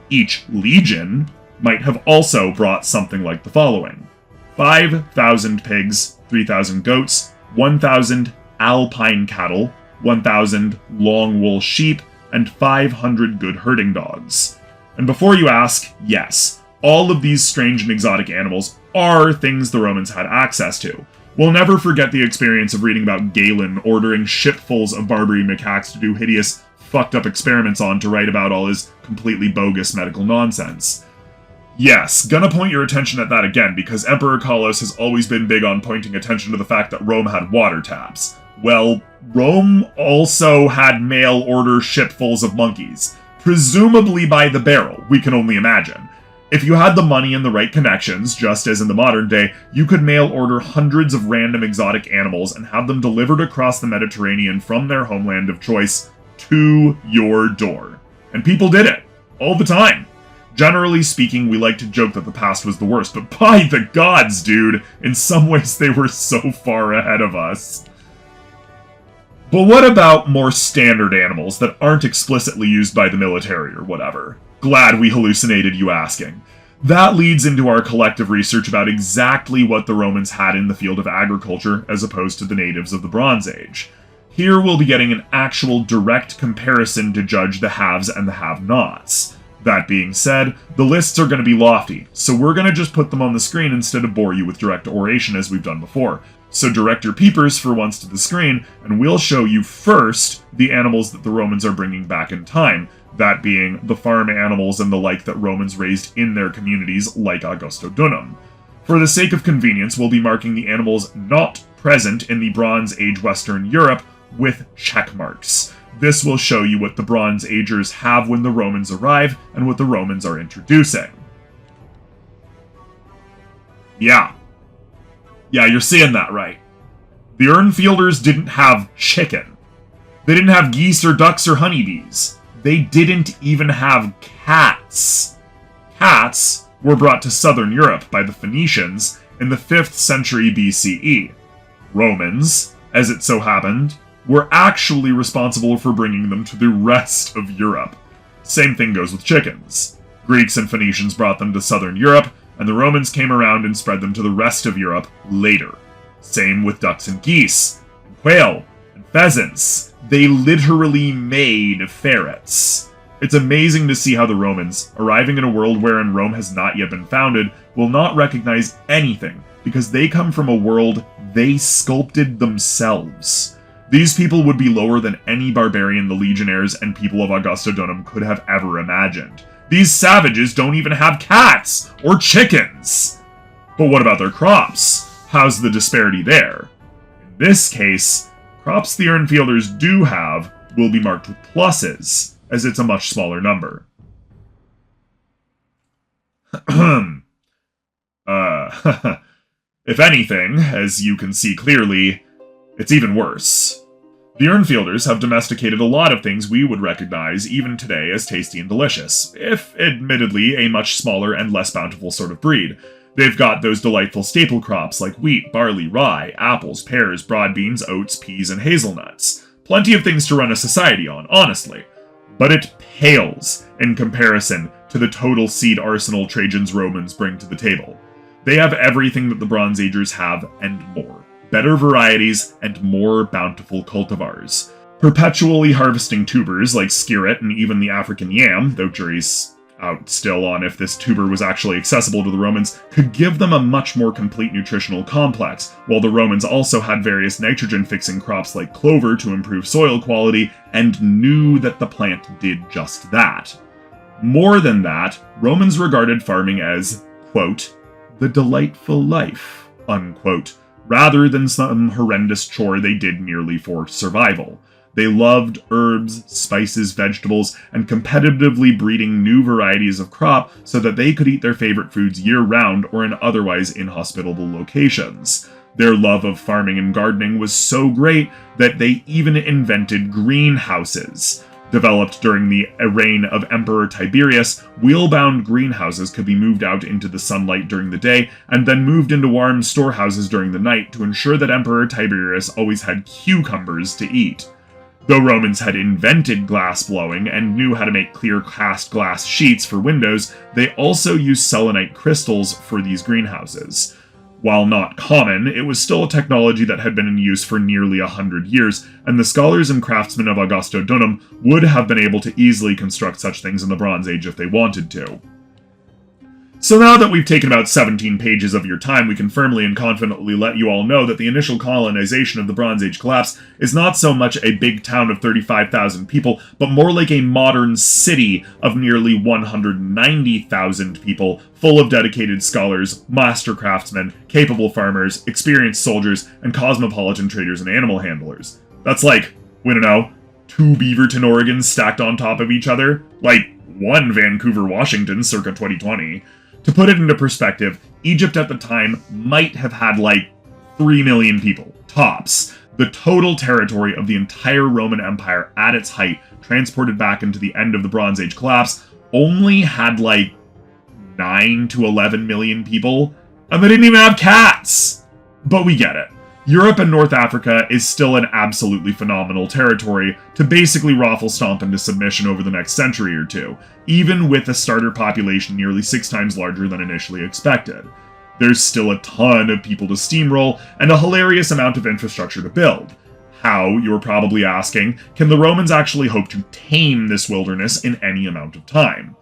Each legion might have also brought something like the following: 5,000 pigs, 3,000 goats, 1,000 alpine cattle, 1,000 long wool sheep, and 500 good herding dogs. And before you ask, yes, all of these strange and exotic animals are things the Romans had access to. We'll never forget the experience of reading about Galen ordering shipfuls of Barbary macaques to do hideous, fucked up experiments on to write about all his completely bogus medical nonsense. Yes, gonna point your attention at that again, because Emperor Carlos has always been big on pointing attention to the fact that Rome had water taps. Well, Rome also had mail-order shipfuls of monkeys. Presumably by the barrel, we can only imagine. If you had the money and the right connections, just as in the modern day, you could mail-order hundreds of random exotic animals and have them delivered across the Mediterranean from their homeland of choice to your door. And people did it. All the time. Generally speaking, we like to joke that the past was the worst, but by the gods, dude, in some ways they were so far ahead of us. But what about more standard animals that aren't explicitly used by the military or whatever? Glad we hallucinated you asking. That leads into our collective research about exactly what the Romans had in the field of agriculture as opposed to the natives of the Bronze Age. Here we'll be getting an actual direct comparison to judge the haves and the have-nots. That being said, the lists are going to be lofty, so we're going to just put them on the screen instead of bore you with direct oration as we've done before. So direct your peepers for once to the screen, and we'll show you first the animals that the Romans are bringing back in time, that being the farm animals and the like that Romans raised in their communities like Augustodunum. For the sake of convenience, we'll be marking the animals not present in the Bronze Age Western Europe with check marks. This will show you what the Bronze Agers have when the Romans arrive and what the Romans are introducing. Yeah, you're seeing that right. The Urnfielders didn't have chicken. They didn't have geese or ducks or honeybees. They didn't even have cats. Cats were brought to southern Europe by the Phoenicians in the 5th century BCE. Romans, as it so happened, were actually responsible for bringing them to the rest of Europe. Same thing goes with chickens. Greeks and Phoenicians brought them to southern Europe, and the Romans came around and spread them to the rest of Europe later. Same with ducks and geese, and quail, and pheasants. They literally made ferrets. It's amazing to see how the Romans, arriving in a world wherein Rome has not yet been founded, will not recognize anything, because they come from a world they sculpted themselves. These people would be lower than any barbarian the legionnaires and people of Augustodunum could have ever imagined. These savages don't even have cats or chickens! But what about their crops? How's the disparity there? In this case, crops the Urnfielders do have will be marked with pluses, as it's a much smaller number. If anything, as you can see clearly, it's even worse. The Urnfielders have domesticated a lot of things we would recognize even today as tasty and delicious, if admittedly a much smaller and less bountiful sort of breed. They've got those delightful staple crops like wheat, barley, rye, apples, pears, broad beans, oats, peas, and hazelnuts. Plenty of things to run a society on, honestly. But it pales in comparison to the total seed arsenal Trajan's Romans bring to the table. They have everything that the Bronze Agers have and more. Better varieties and more bountiful cultivars. Perpetually harvesting tubers like skirret and even the African yam, though jury's out still on if this tuber was actually accessible to the Romans, could give them a much more complete nutritional complex, while the Romans also had various nitrogen-fixing crops like clover to improve soil quality, and knew that the plant did just that. More than that, Romans regarded farming as, quote, the delightful life, unquote, rather than some horrendous chore they did merely for survival. They loved herbs, spices, vegetables, and competitively breeding new varieties of crop so that they could eat their favorite foods year-round or in otherwise inhospitable locations. Their love of farming and gardening was so great that they even invented greenhouses. Developed during the reign of Emperor Tiberius, wheel-bound greenhouses could be moved out into the sunlight during the day and then moved into warm storehouses during the night to ensure that Emperor Tiberius always had cucumbers to eat. Though Romans had invented glass blowing and knew how to make clear cast glass sheets for windows, they also used selenite crystals for these greenhouses. While not common, it was still a technology that had been in use for nearly 100 years, and the scholars and craftsmen of Augustodunum would have been able to easily construct such things in the Bronze Age if they wanted to. So now that we've taken about 17 pages of your time, we can firmly and confidently let you all know that the initial colonization of the Bronze Age collapse is not so much a big town of 35,000 people, but more like a modern city of nearly 190,000 people, full of dedicated scholars, master craftsmen, capable farmers, experienced soldiers, and cosmopolitan traders and animal handlers. That's like, we don't know, 2 Beaverton, Oregons stacked on top of each other? Like 1 Vancouver, Washington circa 2020. To put it into perspective, Egypt at the time might have had like 3 million people, tops. The total territory of the entire Roman Empire at its height, transported back into the end of the Bronze Age collapse, only had like 9 to 11 million people, and they didn't even have cats! But we get it. Europe and North Africa is still an absolutely phenomenal territory to basically raffle-stomp into submission over the next century or two, even with a starter population nearly 6 times larger than initially expected. There's still a ton of people to steamroll, and a hilarious amount of infrastructure to build. How, you're probably asking, can the Romans actually hope to tame this wilderness in any amount of time?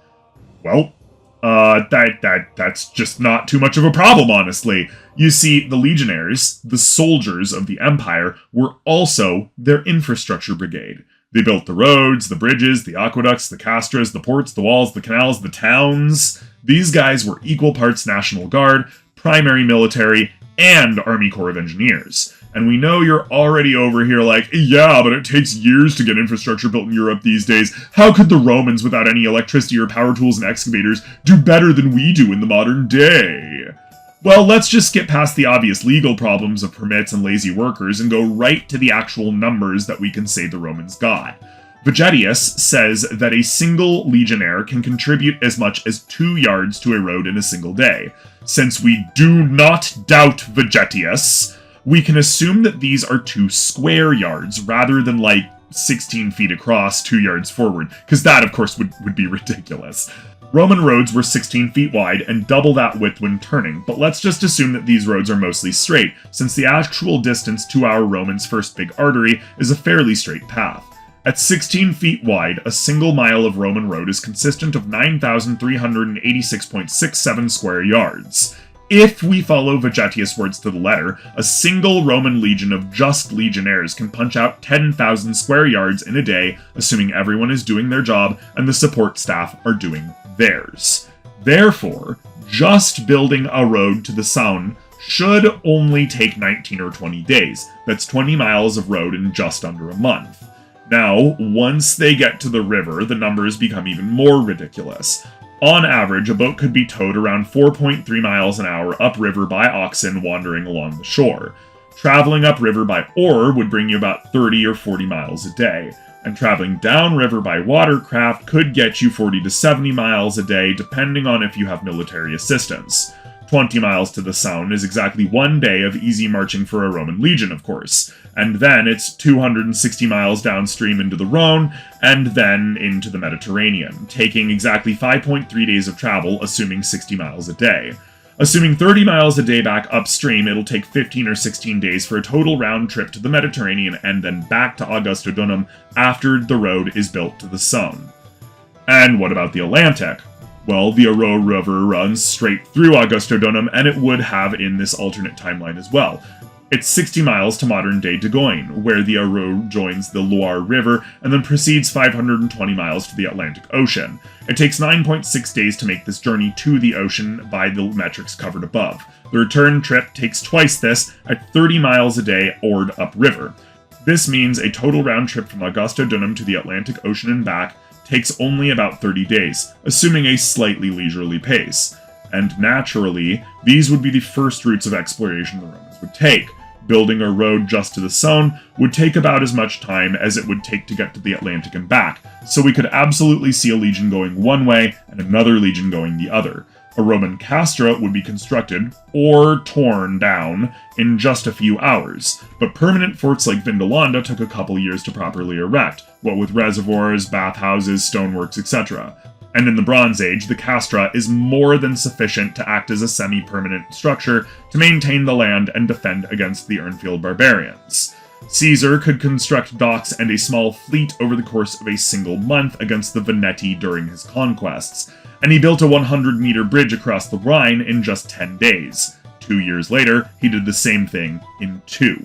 Well, that's just not too much of a problem, honestly. You see, the legionnaires, the soldiers of the empire, were also their infrastructure brigade. They built the roads, the bridges, the aqueducts, the castras, the ports, the walls, the canals, the towns. These guys were equal parts National Guard, primary military, and Army Corps of Engineers. And we know you're already over here like, yeah, but it takes years to get infrastructure built in Europe these days. How could the Romans, without any electricity or power tools and excavators, do better than we do in the modern day? Well, let's just skip past the obvious legal problems of permits and lazy workers and go right to the actual numbers that we can say the Romans got. Vegetius says that a single legionnaire can contribute as much as 2 yards to a road in a single day. Since we do not doubt Vegetius, we can assume that these are 2 square yards rather than like 16 feet across, 2 yards forward, because that, of course, would be ridiculous. Roman roads were 16 feet wide and double that width when turning, but let's just assume that these roads are mostly straight, since the actual distance to our Roman's first big artery is a fairly straight path. At 16 feet wide, a single mile of Roman road is consistent of 9,386.67 square yards. If we follow Vegetius' words to the letter, a single Roman legion of just legionnaires can punch out 10,000 square yards in a day, assuming everyone is doing their job and the support staff are doing theirs. Therefore, just building a road to the Saône should only take 19 or 20 days. That's 20 miles of road in just under a month. Now, once they get to the river, the numbers become even more ridiculous. On average, a boat could be towed around 4.3 miles an hour upriver by oxen wandering along the shore. Traveling upriver by oar would bring you about 30 or 40 miles a day, and traveling downriver by watercraft could get you 40 to 70 miles a day, depending on if you have military assistance. 20 miles to the Saône is exactly 1 day of easy marching for a Roman legion, of course. And then it's 260 miles downstream into the Rhone, and then into the Mediterranean, taking exactly 5.3 days of travel, assuming 60 miles a day. Assuming 30 miles a day back upstream, it'll take 15 or 16 days for a total round trip to the Mediterranean and then back to Augustodunum after the road is built to the Saône. And what about the Atlantic? Well, the Aere River runs straight through Augustodunum, and it would have in this alternate timeline as well. It's 60 miles to modern-day Dagoin, where the Aere joins the Loire River and then proceeds 520 miles to the Atlantic Ocean. It takes 9.6 days to make this journey to the ocean by the metrics covered above. The return trip takes twice this, at 30 miles a day oared upriver. This means a total round trip from Augustodunum to the Atlantic Ocean and back takes only about 30 days, assuming a slightly leisurely pace. And naturally, these would be the first routes of exploration the Romans would take. Building a road just to the Saône would take about as much time as it would take to get to the Atlantic and back, so we could absolutely see a legion going one way and another legion going the other. A Roman castra would be constructed, or torn down, in just a few hours, but permanent forts like Vindolanda took a couple years to properly erect, what with reservoirs, bathhouses, stoneworks, etc. And in the Bronze Age, the castra is more than sufficient to act as a semi-permanent structure to maintain the land and defend against the Urnfield barbarians. Caesar could construct docks and a small fleet over the course of a single month against the Veneti during his conquests, and he built a 100-meter bridge across the Rhine in just 10 days. 2 years later, he did the same thing in 2.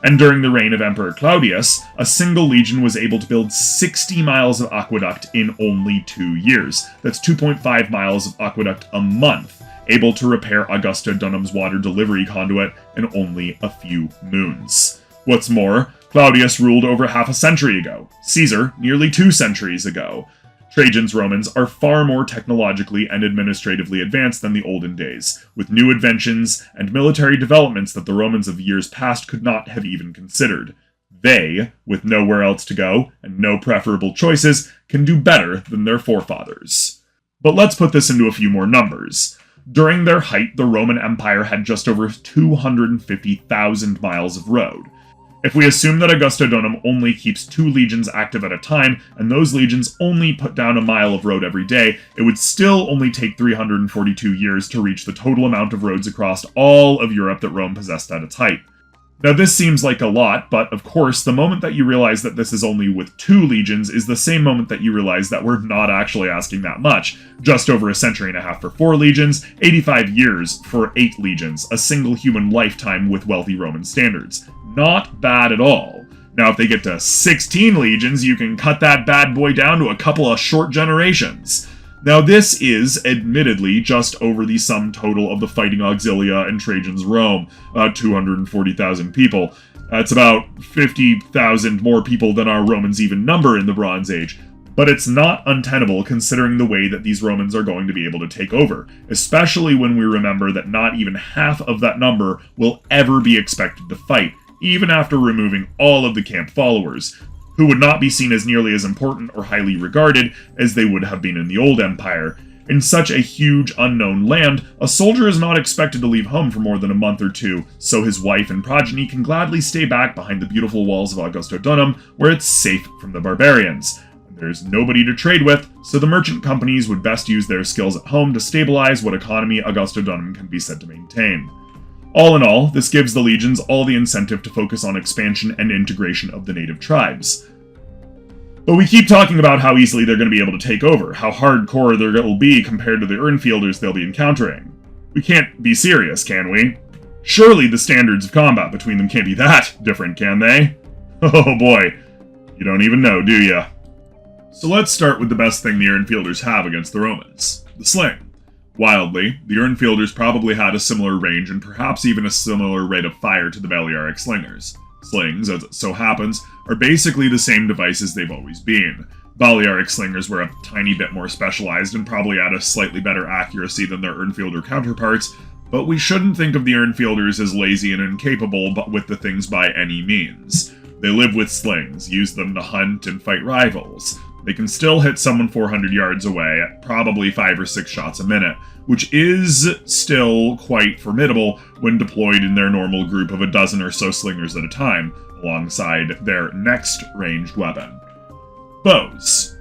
And during the reign of Emperor Claudius, a single legion was able to build 60 miles of aqueduct in only 2 years. That's 2.5 miles of aqueduct a month, able to repair Augustodunum's water delivery conduit in only a few moons. What's more, Claudius ruled over half a century ago, Caesar nearly 2 centuries ago. Trajan's Romans are far more technologically and administratively advanced than the olden days, with new inventions and military developments that the Romans of years past could not have even considered. They, with nowhere else to go and no preferable choices, can do better than their forefathers. But let's put this into a few more numbers. During their height, the Roman Empire had just over 250,000 miles of road. If we assume that Augustodunum only keeps 2 legions active at a time, and those legions only put down a mile of road every day, it would still only take 342 years to reach the total amount of roads across all of Europe that Rome possessed at its height. Now this seems like a lot, but of course, the moment that you realize that this is only with 2 legions is the same moment that you realize that we're not actually asking that much. Just over a century and a half for 4 legions, 85 years for 8 legions, a single human lifetime with wealthy Roman standards. Not bad at all. Now if they get to 16 legions, you can cut that bad boy down to a couple of short generations. Now this is, admittedly, just over the sum total of the fighting auxilia in Trajan's Rome, about 240,000 people. That's about 50,000 more people than our Romans even number in the Bronze Age. But it's not untenable considering the way that these Romans are going to be able to take over, especially when we remember that not even half of that number will ever be expected to fight, even after removing all of the camp followers, who would not be seen as nearly as important or highly regarded as they would have been in the Old Empire. In such a huge, unknown land, a soldier is not expected to leave home for more than a month or 2, so his wife and progeny can gladly stay back behind the beautiful walls of Augustodunum, where it's safe from the barbarians. There's nobody to trade with, so the merchant companies would best use their skills at home to stabilize what economy Augustodunum can be said to maintain. All in all, this gives the legions all the incentive to focus on expansion and integration of the native tribes. But we keep talking about how easily they're going to be able to take over, how hardcore they'll be compared to the Urnfielders they'll be encountering. We can't be serious, can we? Surely the standards of combat between them can't be that different, can they? Oh boy, you don't even know, do ya? So let's start with the best thing the Urnfielders have against the Romans, the sling. Wildly, the Urnfielders probably had a similar range and perhaps even a similar rate of fire to the Balearic slingers. Slings, as it so happens, are basically the same devices they've always been. Balearic slingers were a tiny bit more specialized and probably had a slightly better accuracy than their Urnfielder counterparts, but we shouldn't think of the Urnfielders as lazy and incapable with the things by any means. They live with slings, use them to hunt and fight rivals. They can still hit someone 400 yards away at probably 5 or 6 shots a minute, which is still quite formidable when deployed in their normal group of a dozen or so slingers at a time, alongside their next ranged weapon. Bows.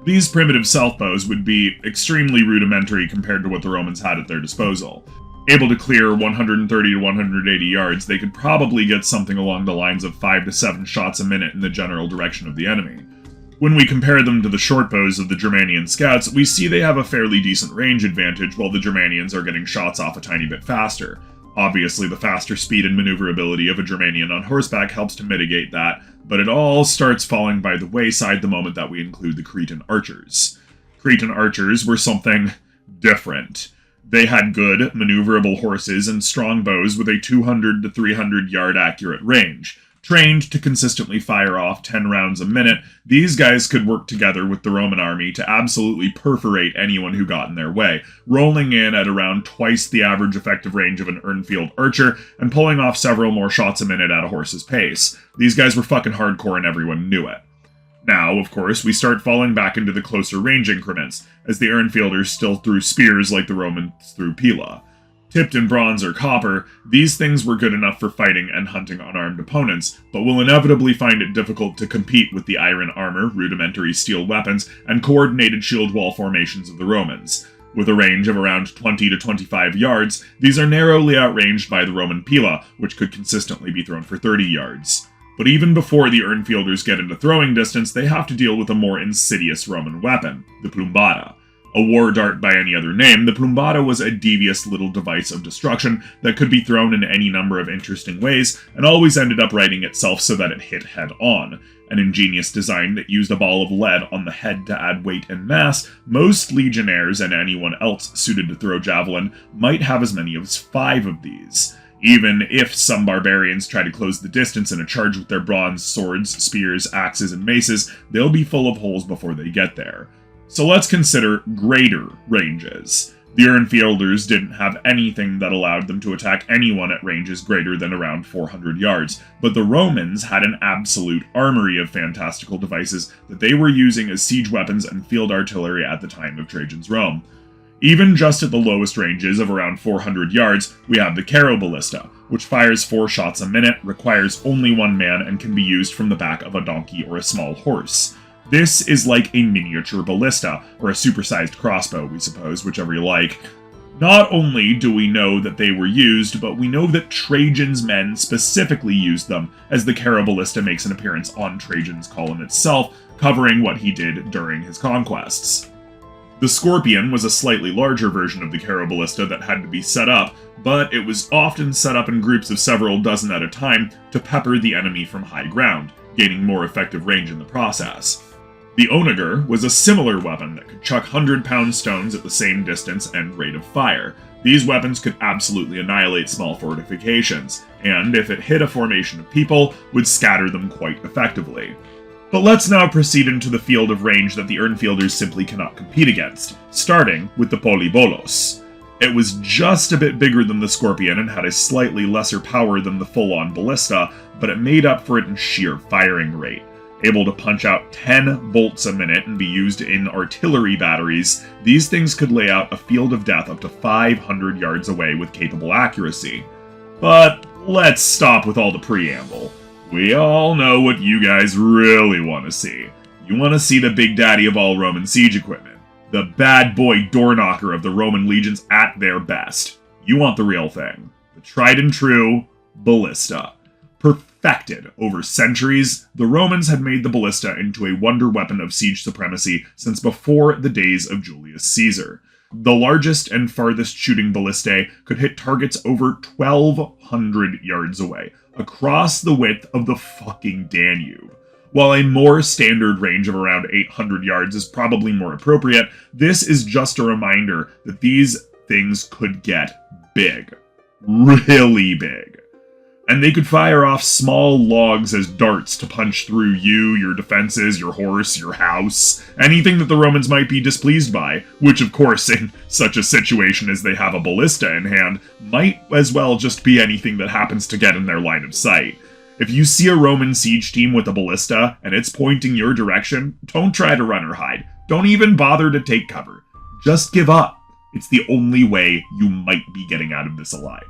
These primitive self-bows would be extremely rudimentary compared to what the Romans had at their disposal. Able to clear 130 to 180 yards, they could probably get something along the lines of 5 to 7 shots a minute in the general direction of the enemy. When we compare them to the short bows of the Germanian scouts, we see they have a fairly decent range advantage while the Germanians are getting shots off a tiny bit faster. Obviously, the faster speed and maneuverability of a Germanian on horseback helps to mitigate that, but it all starts falling by the wayside the moment that we include the Cretan archers. Cretan archers were something different. They had good, maneuverable horses and strong bows with a 200 to 300 yard accurate range. Trained to consistently fire off 10 rounds a minute, these guys could work together with the Roman army to absolutely perforate anyone who got in their way, rolling in at around twice the average effective range of an Urnfield archer, and pulling off several more shots a minute at a horse's pace. These guys were fucking hardcore and everyone knew it. Now, of course, we start falling back into the closer range increments, as the Urnfielders still threw spears like the Romans threw pila. Tipped in bronze or copper, these things were good enough for fighting and hunting unarmed opponents, but will inevitably find it difficult to compete with the iron armor, rudimentary steel weapons, and coordinated shield wall formations of the Romans. With a range of around 20 to 25 yards, these are narrowly outranged by the Roman pila, which could consistently be thrown for 30 yards. But even before the Urnfielders get into throwing distance, they have to deal with a more insidious Roman weapon, the plumbata. A war dart by any other name, the plumbata was a devious little device of destruction that could be thrown in any number of interesting ways, and always ended up righting itself so that it hit head-on. An ingenious design that used a ball of lead on the head to add weight and mass, most legionnaires and anyone else suited to throw javelin might have as many as 5 of these. Even if some barbarians try to close the distance in a charge with their bronze swords, spears, axes, and maces, they'll be full of holes before they get there. So let's consider greater ranges. The Urnfielders didn't have anything that allowed them to attack anyone at ranges greater than around 400 yards, but the Romans had an absolute armory of fantastical devices that they were using as siege weapons and field artillery at the time of Trajan's Rome. Even just at the lowest ranges of around 400 yards, we have the Caroballista, which fires 4 shots a minute, requires only 1 man, and can be used from the back of a donkey or a small horse. This is like a miniature ballista, or a supersized crossbow, we suppose, whichever you like. Not only do we know that they were used, but we know that Trajan's men specifically used them, as the Caroballista makes an appearance on Trajan's column itself, covering what he did during his conquests. The Scorpion was a slightly larger version of the Caroballista that had to be set up, but it was often set up in groups of several dozen at a time to pepper the enemy from high ground, gaining more effective range in the process. The Onager was a similar weapon that could chuck 100-pound stones at the same distance and rate of fire. These weapons could absolutely annihilate small fortifications, and if it hit a formation of people, would scatter them quite effectively. But let's now proceed into the field of range that the Urnfielders simply cannot compete against, starting with the Polybolos. It was just a bit bigger than the Scorpion and had a slightly lesser power than the full-on ballista, but it made up for it in sheer firing rate. Able to punch out 10 bolts a minute and be used in artillery batteries, these things could lay out a field of death up to 500 yards away with capable accuracy. But let's stop with all the preamble. We all know what you guys really want to see. You want to see the big daddy of all Roman siege equipment. The bad boy door knocker of the Roman legions at their best. You want the real thing. The tried and true ballista. Perfected perfected over centuries, the Romans had made the ballista into a wonder weapon of siege supremacy since before the days of Julius Caesar. The largest and farthest shooting ballistae could hit targets over 1,200 yards away, across the width of the fucking Danube. While a more standard range of around 800 yards is probably more appropriate, this is just a reminder that these things could get big. Really big. And they could fire off small logs as darts to punch through you, your defenses, your horse, your house, anything that the Romans might be displeased by, which of course, in such a situation as they have a ballista in hand, might as well just be anything that happens to get in their line of sight. If you see a Roman siege team with a ballista and it's pointing your direction, don't try to run or hide. Don't even bother to take cover. Just give up. It's the only way you might be getting out of this alive.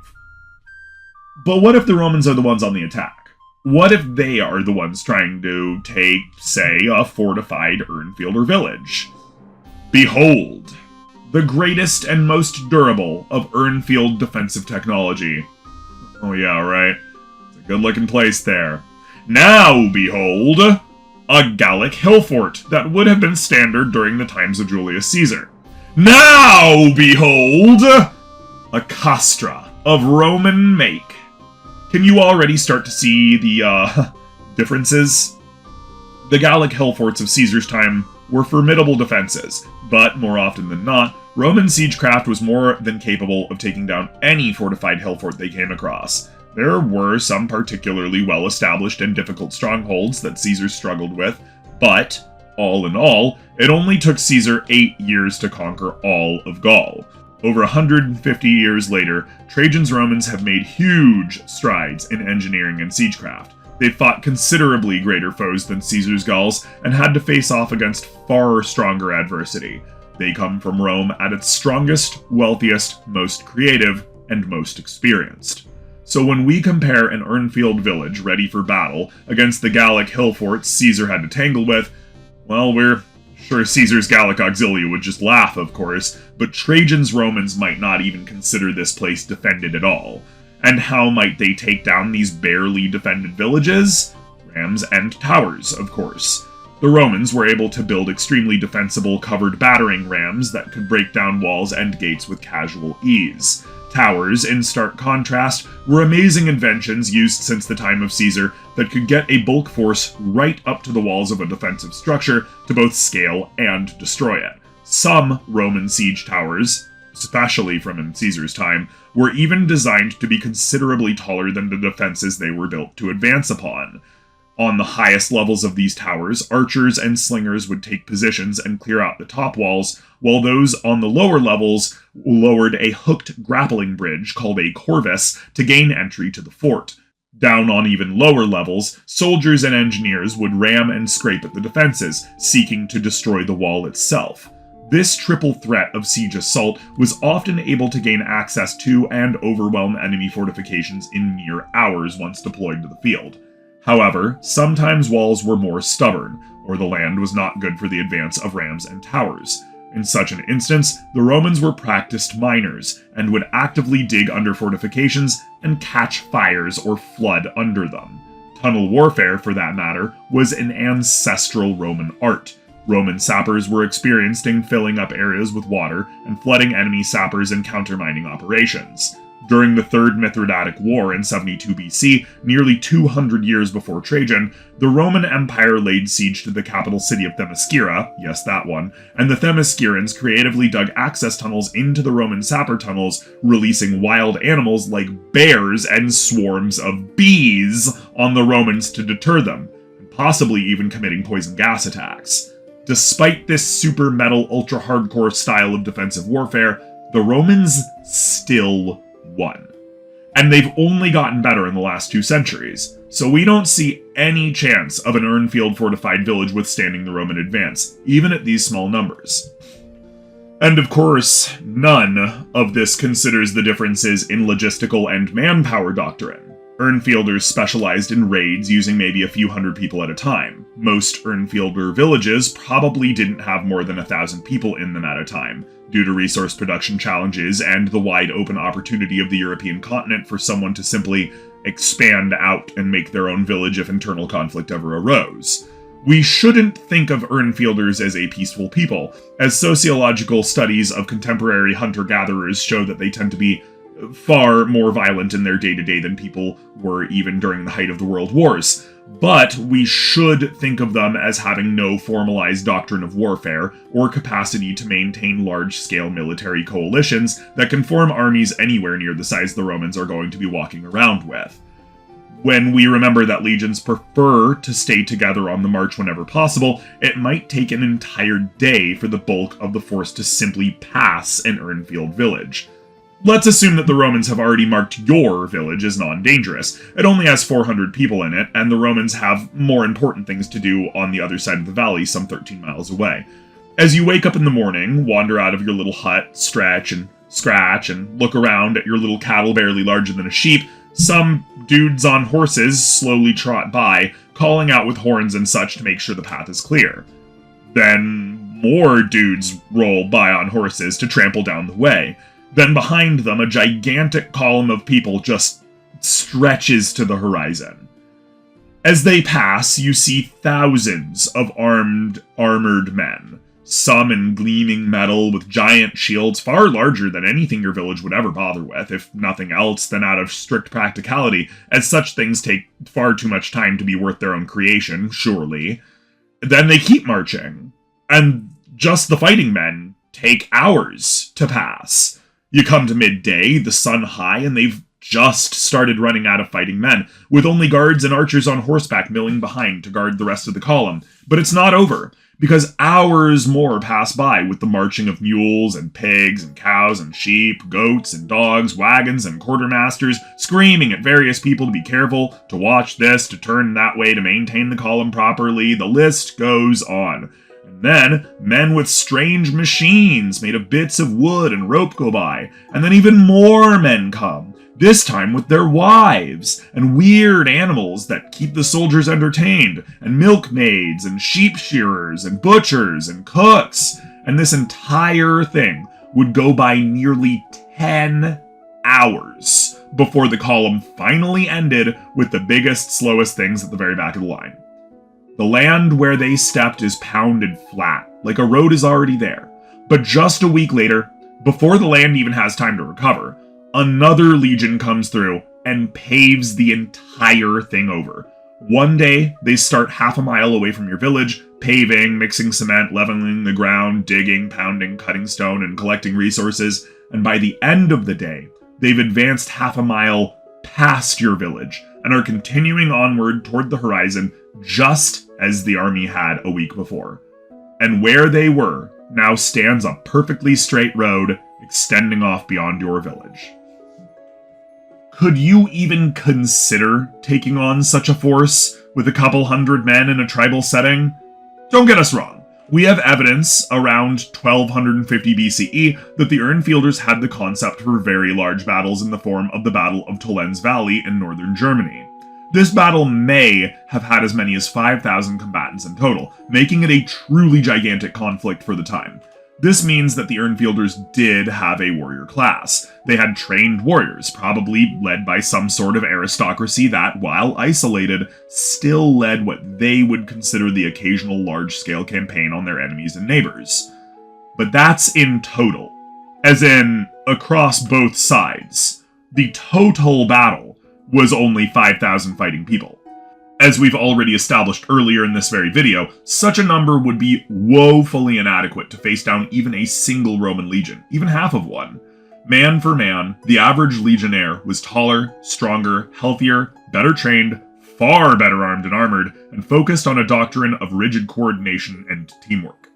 But what if the Romans are the ones on the attack? What if they are the ones trying to take, say, a fortified Urnfield or village? Behold, the greatest and most durable of Urnfield defensive technology. Oh yeah, right. It's a good-looking place there. Now, behold, a Gallic hill fort that would have been standard during the times of Julius Caesar. Now, behold, a castra of Roman make. Can you already start to see the differences? The Gallic hill forts of Caesar's time were formidable defenses, but more often than not, Roman siegecraft was more than capable of taking down any fortified hill fort they came across. There were some particularly well-established and difficult strongholds that Caesar struggled with, but, all in all, it only took Caesar 8 years to conquer all of Gaul. Over 150 years later, Trajan's Romans have made huge strides in engineering and siegecraft. They fought considerably greater foes than Caesar's Gauls and had to face off against far stronger adversity. They come from Rome at its strongest, wealthiest, most creative, and most experienced. So when we compare an Urnfield village ready for battle against the Gallic hill forts Caesar had to tangle with, well, we're sure Caesar's Gallic auxilia would just laugh, of course, but Trajan's Romans might not even consider this place defended at all. And how might they take down these barely defended villages? Rams and towers, of course. The Romans were able to build extremely defensible covered battering rams that could break down walls and gates with casual ease. Towers, in stark contrast, were amazing inventions used since the time of Caesar that could get a bulk force right up to the walls of a defensive structure to both scale and destroy it. Some Roman siege towers, especially from in Caesar's time, were even designed to be considerably taller than the defenses they were built to advance upon. On the highest levels of these towers, archers and slingers would take positions and clear out the top walls, while those on the lower levels lowered a hooked grappling bridge called a corvus to gain entry to the fort. Down on even lower levels, soldiers and engineers would ram and scrape at the defenses, seeking to destroy the wall itself. This triple threat of siege assault was often able to gain access to and overwhelm enemy fortifications in mere hours once deployed to the field. However, sometimes walls were more stubborn, or the land was not good for the advance of rams and towers. In such an instance, the Romans were practiced miners, and would actively dig under fortifications and catch fires or flood under them. Tunnel warfare, for that matter, was an ancestral Roman art. Roman sappers were experienced in filling up areas with water and flooding enemy sappers in countermining operations. During the Third Mithridatic War in 72 BC, nearly 200 years before Trajan, the Roman Empire laid siege to the capital city of Themyscira, yes that one, and the Themyscirans creatively dug access tunnels into the Roman sapper tunnels, releasing wild animals like bears and swarms of bees on the Romans to deter them, and possibly even committing poison gas attacks. Despite this super metal, ultra hardcore style of defensive warfare, the Romans still won. And they've only gotten better in the last 2 centuries, so we don't see any chance of an Urnfield fortified village withstanding the Roman advance, even at these small numbers. And of course, none of this considers the differences in logistical and manpower doctrine. Urnfielders specialized in raids using maybe a few hundred people at a time, Most Urnfielder villages probably didn't have more than 1,000 people in them at a time, due to resource production challenges and the wide open opportunity of the European continent for someone to simply expand out and make their own village if internal conflict ever arose. We shouldn't think of Urnfielders as a peaceful people, as sociological studies of contemporary hunter-gatherers show that they tend to be far more violent in their day-to-day than people were even during the height of the World Wars. But we should think of them as having no formalized doctrine of warfare or capacity to maintain large-scale military coalitions that can form armies anywhere near the size the Romans are going to be walking around with. When we remember that legions prefer to stay together on the march whenever possible, it might take an entire day for the bulk of the force to simply pass an Urnfield village. Let's assume that the Romans have already marked your village as non-dangerous. It only has 400 people in it, and the Romans have more important things to do on the other side of the valley, some 13 miles away. As you wake up in the morning, wander out of your little hut, stretch and scratch, and look around at your little cattle barely larger than a sheep, some dudes on horses slowly trot by, calling out with horns and such to make sure the path is clear. Then more dudes roll by on horses to trample down the way. Then behind them, a gigantic column of people just stretches to the horizon. As they pass, you see thousands of armored men, some in gleaming metal with giant shields far larger than anything your village would ever bother with, if nothing else than out of strict practicality, as such things take far too much time to be worth their own creation, surely. Then they keep marching, and just the fighting men take hours to pass. You come to midday, the sun high, and they've just started running out of fighting men, with only guards and archers on horseback milling behind to guard the rest of the column. But it's not over, because hours more pass by with the marching of mules and pigs and cows and sheep, goats and dogs, wagons and quartermasters, screaming at various people to be careful, to watch this, to turn that way, to maintain the column properly. The list goes on. Then, men with strange machines made of bits of wood and rope go by, and then even more men come, this time with their wives, and weird animals that keep the soldiers entertained, and milkmaids, and sheep shearers, and butchers, and cooks, and this entire thing would go by nearly 10 hours before the column finally ended with the biggest, slowest things at the very back of the line. The land where they stepped is pounded flat, like a road is already there. But just a week later, before the land even has time to recover, another legion comes through and paves the entire thing over. One day, they start half a mile away from your village, paving, mixing cement, leveling the ground, digging, pounding, cutting stone, and collecting resources, and by the end of the day, they've advanced half a mile past your village and are continuing onward toward the horizon just as the army had a week before. And where they were now stands a perfectly straight road extending off beyond your village. Could you even consider taking on such a force with a couple hundred men in a tribal setting? Don't get us wrong. We have evidence around 1250 BCE that the Urnfielders had the concept for very large battles in the form of the Battle of Tolenz Valley in northern Germany. This battle may have had as many as 5,000 combatants in total, making it a truly gigantic conflict for the time. This means that the Urnfielders did have a warrior class. They had trained warriors, probably led by some sort of aristocracy that, while isolated, still led what they would consider the occasional large-scale campaign on their enemies and neighbors. But that's in total, as in across both sides. The total battle was only 5,000 fighting people. As we've already established earlier in this very video, such a number would be woefully inadequate to face down even a single Roman legion, even half of one. Man for man, the average legionnaire was taller, stronger, healthier, better trained, far better armed and armored, and focused on a doctrine of rigid coordination and teamwork.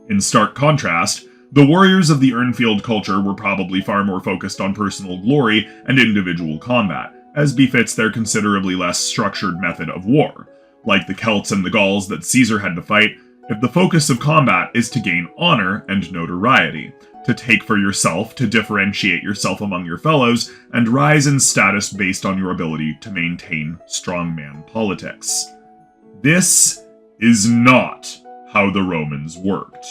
In stark contrast, the warriors of the Urnfield culture were probably far more focused on personal glory and individual combat, as befits their considerably less structured method of war. Like the Celts and the Gauls that Caesar had to fight, if the focus of combat is to gain honor and notoriety, to take for yourself, to differentiate yourself among your fellows, and rise in status based on your ability to maintain strongman politics. This is not how the Romans worked.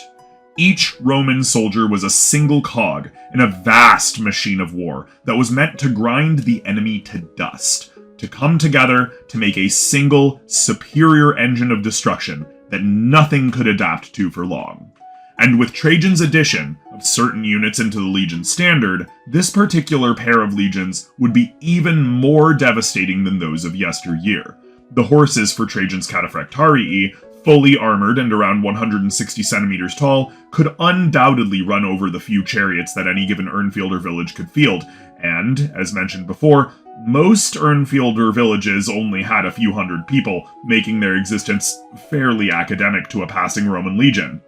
Each Roman soldier was a single cog in a vast machine of war that was meant to grind the enemy to dust, to come together to make a single, superior engine of destruction that nothing could adapt to for long. And with Trajan's addition of certain units into the legion standard, this particular pair of legions would be even more devastating than those of yesteryear. The horses for Trajan's Cataphractarii, fully armored and around 160 centimeters tall, could undoubtedly run over the few chariots that any given Urnfielder village could field, and, as mentioned before, most Urnfielder villages only had a few hundred people, making their existence fairly academic to a passing Roman legion.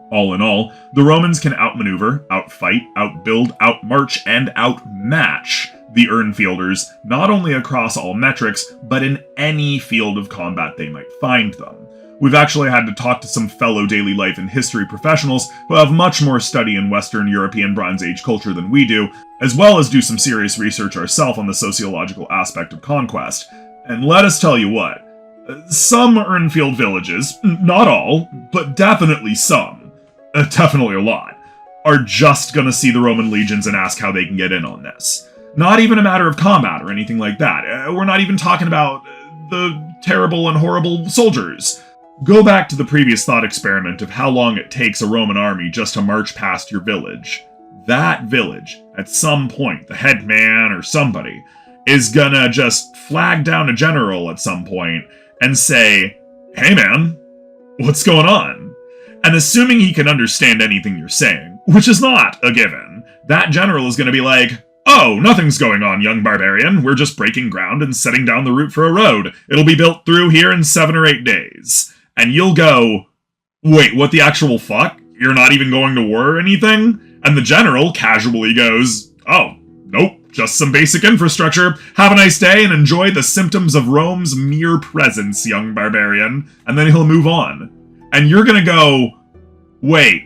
All in all, the Romans can outmaneuver, outfight, outbuild, outmarch, and outmatch the Urnfielders, not only across all metrics, but in any field of combat they might find them. We've actually had to talk to some fellow daily life and history professionals who have much more study in Western European Bronze Age culture than we do, as well as do some serious research ourselves on the sociological aspect of conquest. And let us tell you what, some Urnfield villages, not all, but definitely some, definitely a lot, are just gonna see the Roman legions and ask how they can get in on this. Not even a matter of combat or anything like that. We're not even talking about the terrible and horrible soldiers. Go back to the previous thought experiment of how long it takes a Roman army just to march past your village. That village, at some point, the headman or somebody, is gonna just flag down a general at some point and say, "Hey man, what's going on?" And assuming he can understand anything you're saying, which is not a given, that general is gonna be like, "Oh, nothing's going on, young barbarian. We're just breaking ground and setting down the route for a road. It'll be built through here in 7 or 8 days. And you'll go, "Wait, what the actual fuck? You're not even going to war or anything?" And the general casually goes, "Oh, nope, just some basic infrastructure. Have a nice day and enjoy the symptoms of Rome's mere presence, young barbarian." And then he'll move on. And you're gonna go, "Wait,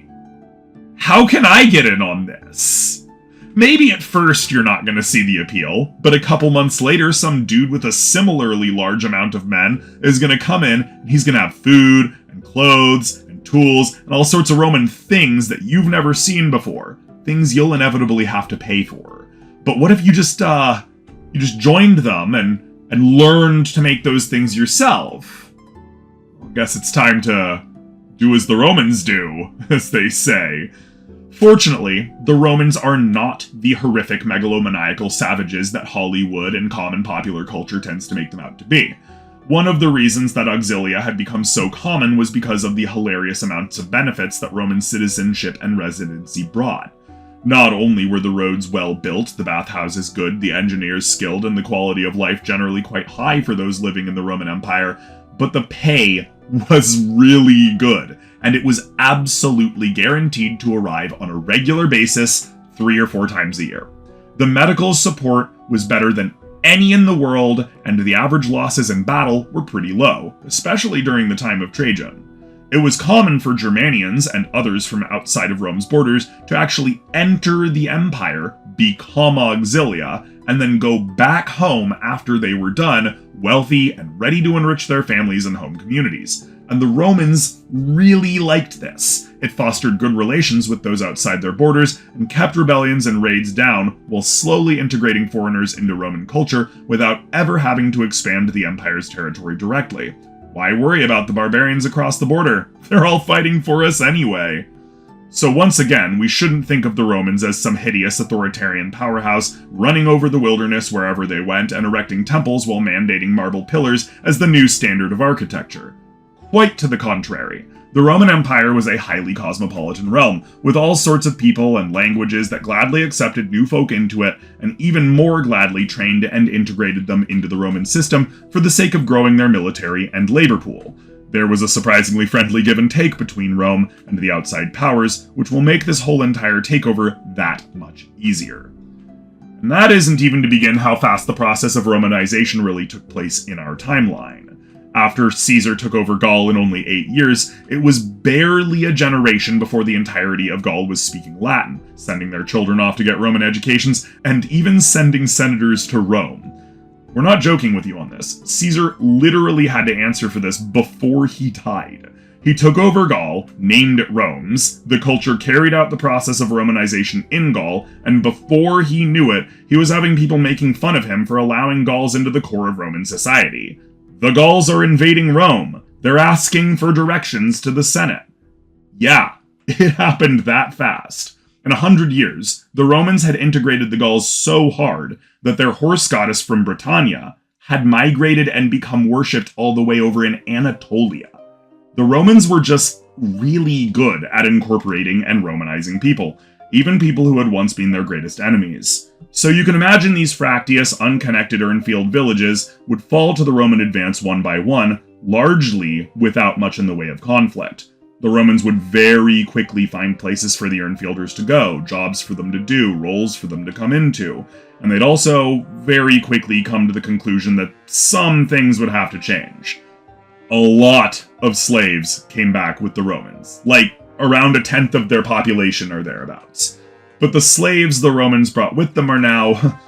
how can I get in on this?" Maybe at first you're not going to see the appeal, but a couple months later some dude with a similarly large amount of men is going to come in, and he's going to have food, and clothes, and tools, and all sorts of Roman things that you've never seen before. Things you'll inevitably have to pay for. But what if you just joined them and learned to make those things yourself? I guess it's time to do as the Romans do, as they say. Fortunately, the Romans are not the horrific megalomaniacal savages that Hollywood and common popular culture tends to make them out to be. One of the reasons that auxilia had become so common was because of the hilarious amounts of benefits that Roman citizenship and residency brought. Not only were the roads well built, the bathhouses good, the engineers skilled, and the quality of life generally quite high for those living in the Roman Empire, but the pay was really good, and it was absolutely guaranteed to arrive on a regular basis 3 or 4 times a year. The medical support was better than any in the world, and the average losses in battle were pretty low, especially during the time of Trajan. It was common for Germanians and others from outside of Rome's borders to actually enter the empire, become auxilia, and then go back home after they were done, wealthy and ready to enrich their families and home communities. And the Romans really liked this. It fostered good relations with those outside their borders and kept rebellions and raids down while slowly integrating foreigners into Roman culture without ever having to expand the empire's territory directly. Why worry about the barbarians across the border? They're all fighting for us anyway. So once again, we shouldn't think of the Romans as some hideous authoritarian powerhouse running over the wilderness wherever they went and erecting temples while mandating marble pillars as the new standard of architecture. Quite to the contrary. The Roman Empire was a highly cosmopolitan realm, with all sorts of people and languages that gladly accepted new folk into it, and even more gladly trained and integrated them into the Roman system for the sake of growing their military and labor pool. There was a surprisingly friendly give and take between Rome and the outside powers, which will make this whole entire takeover that much easier. And that isn't even to begin how fast the process of Romanization really took place in our timeline. After Caesar took over Gaul in only 8 years, it was barely a generation before the entirety of Gaul was speaking Latin, sending their children off to get Roman educations, and even sending senators to Rome. We're not joking with you on this. Caesar literally had to answer for this before he died. He took over Gaul, named it Rome's, the culture carried out the process of Romanization in Gaul, and before he knew it, he was having people making fun of him for allowing Gauls into the core of Roman society. The Gauls are invading Rome. They're asking for directions to the Senate. Yeah, it happened that fast. In 100 years, the Romans had integrated the Gauls so hard that their horse goddess from Britannia had migrated and become worshipped all the way over in Anatolia. The Romans were just really good at incorporating and Romanizing people, even people who had once been their greatest enemies. So you can imagine these fractious, unconnected Urnfield villages would fall to the Roman advance one by one, largely without much in the way of conflict. The Romans would very quickly find places for the Urnfielders to go, jobs for them to do, roles for them to come into, and they'd also very quickly come to the conclusion that some things would have to change. A lot of slaves came back with the Romans, like around 1/10 of their population or thereabouts. But the slaves the Romans brought with them are now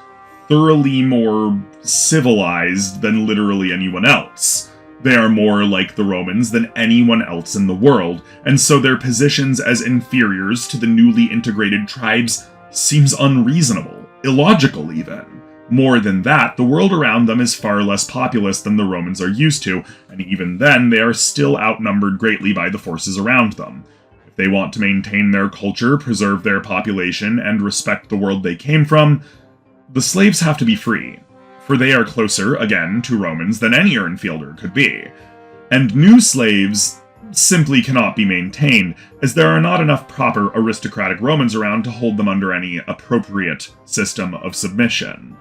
thoroughly more civilized than literally anyone else. They are more like the Romans than anyone else in the world, and so their positions as inferiors to the newly integrated tribes seems unreasonable, illogical even. More than that, the world around them is far less populous than the Romans are used to, and even then they are still outnumbered greatly by the forces around them. If they want to maintain their culture, preserve their population, and respect the world they came from, the slaves have to be free. For they are closer, again, to Romans than any Urnfielder could be. And new slaves simply cannot be maintained, as there are not enough proper aristocratic Romans around to hold them under any appropriate system of submission.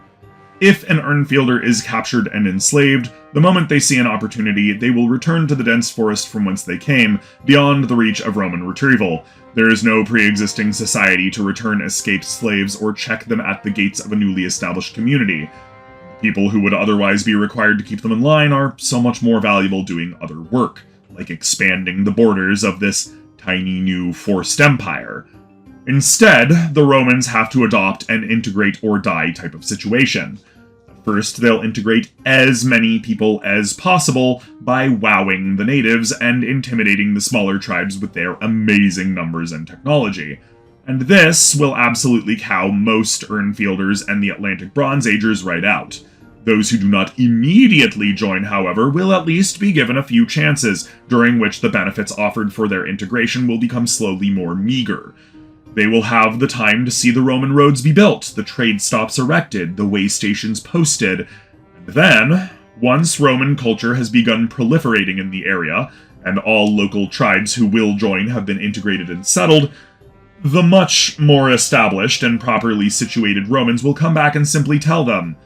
If an Urnfielder is captured and enslaved, the moment they see an opportunity, they will return to the dense forest from whence they came, beyond the reach of Roman retrieval. There is no pre-existing society to return escaped slaves or check them at the gates of a newly established community. People who would otherwise be required to keep them in line are so much more valuable doing other work, like expanding the borders of this tiny new forced empire. Instead, the Romans have to adopt an integrate or die type of situation. First, they'll integrate as many people as possible by wowing the natives and intimidating the smaller tribes with their amazing numbers and technology. And this will absolutely cow most Urnfielders and the Atlantic Bronze Agers right out. Those who do not immediately join, however, will at least be given a few chances, during which the benefits offered for their integration will become slowly more meager. They will have the time to see the Roman roads be built, the trade stops erected, the way stations posted, and then, once Roman culture has begun proliferating in the area, and all local tribes who will join have been integrated and settled, the much more established and properly situated Romans will come back and simply tell them,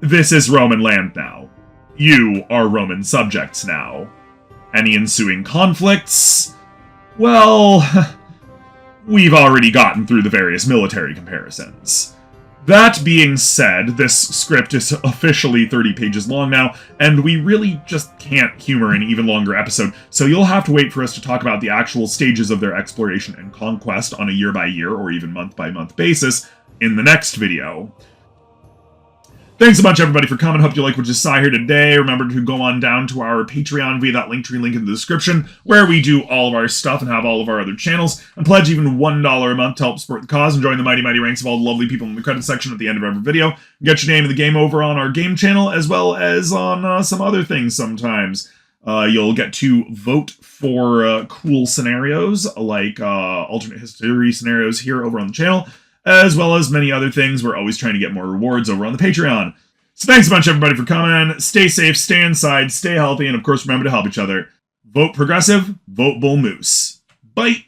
"This is Roman land now. You are Roman subjects now." Any ensuing conflicts? Well, we've already gotten through the various military comparisons. That being said, this script is officially 30 pages long now, and we really just can't humor an even longer episode, so you'll have to wait for us to talk about the actual stages of their exploration and conquest on a year-by-year or even month-by-month basis in the next video. Thanks a bunch, everybody, for coming. Hope you like what you saw here today. Remember to go on down to our Patreon via that Linktree link in the description, where we do all of our stuff and have all of our other channels, and pledge even $1 a month to help support the cause and join the mighty, mighty ranks of all the lovely people in the credits section at the end of every video. Get your name in the game over on our game channel, as well as on some other things sometimes. You'll get to vote for cool scenarios, like alternate history scenarios here over on the channel, as well as many other things. We're always trying to get more rewards over on the Patreon. So thanks a bunch, everybody, for coming. Stay safe, stay inside, stay healthy, and of course, remember to help each other. Vote progressive, vote Bull Moose. Bye!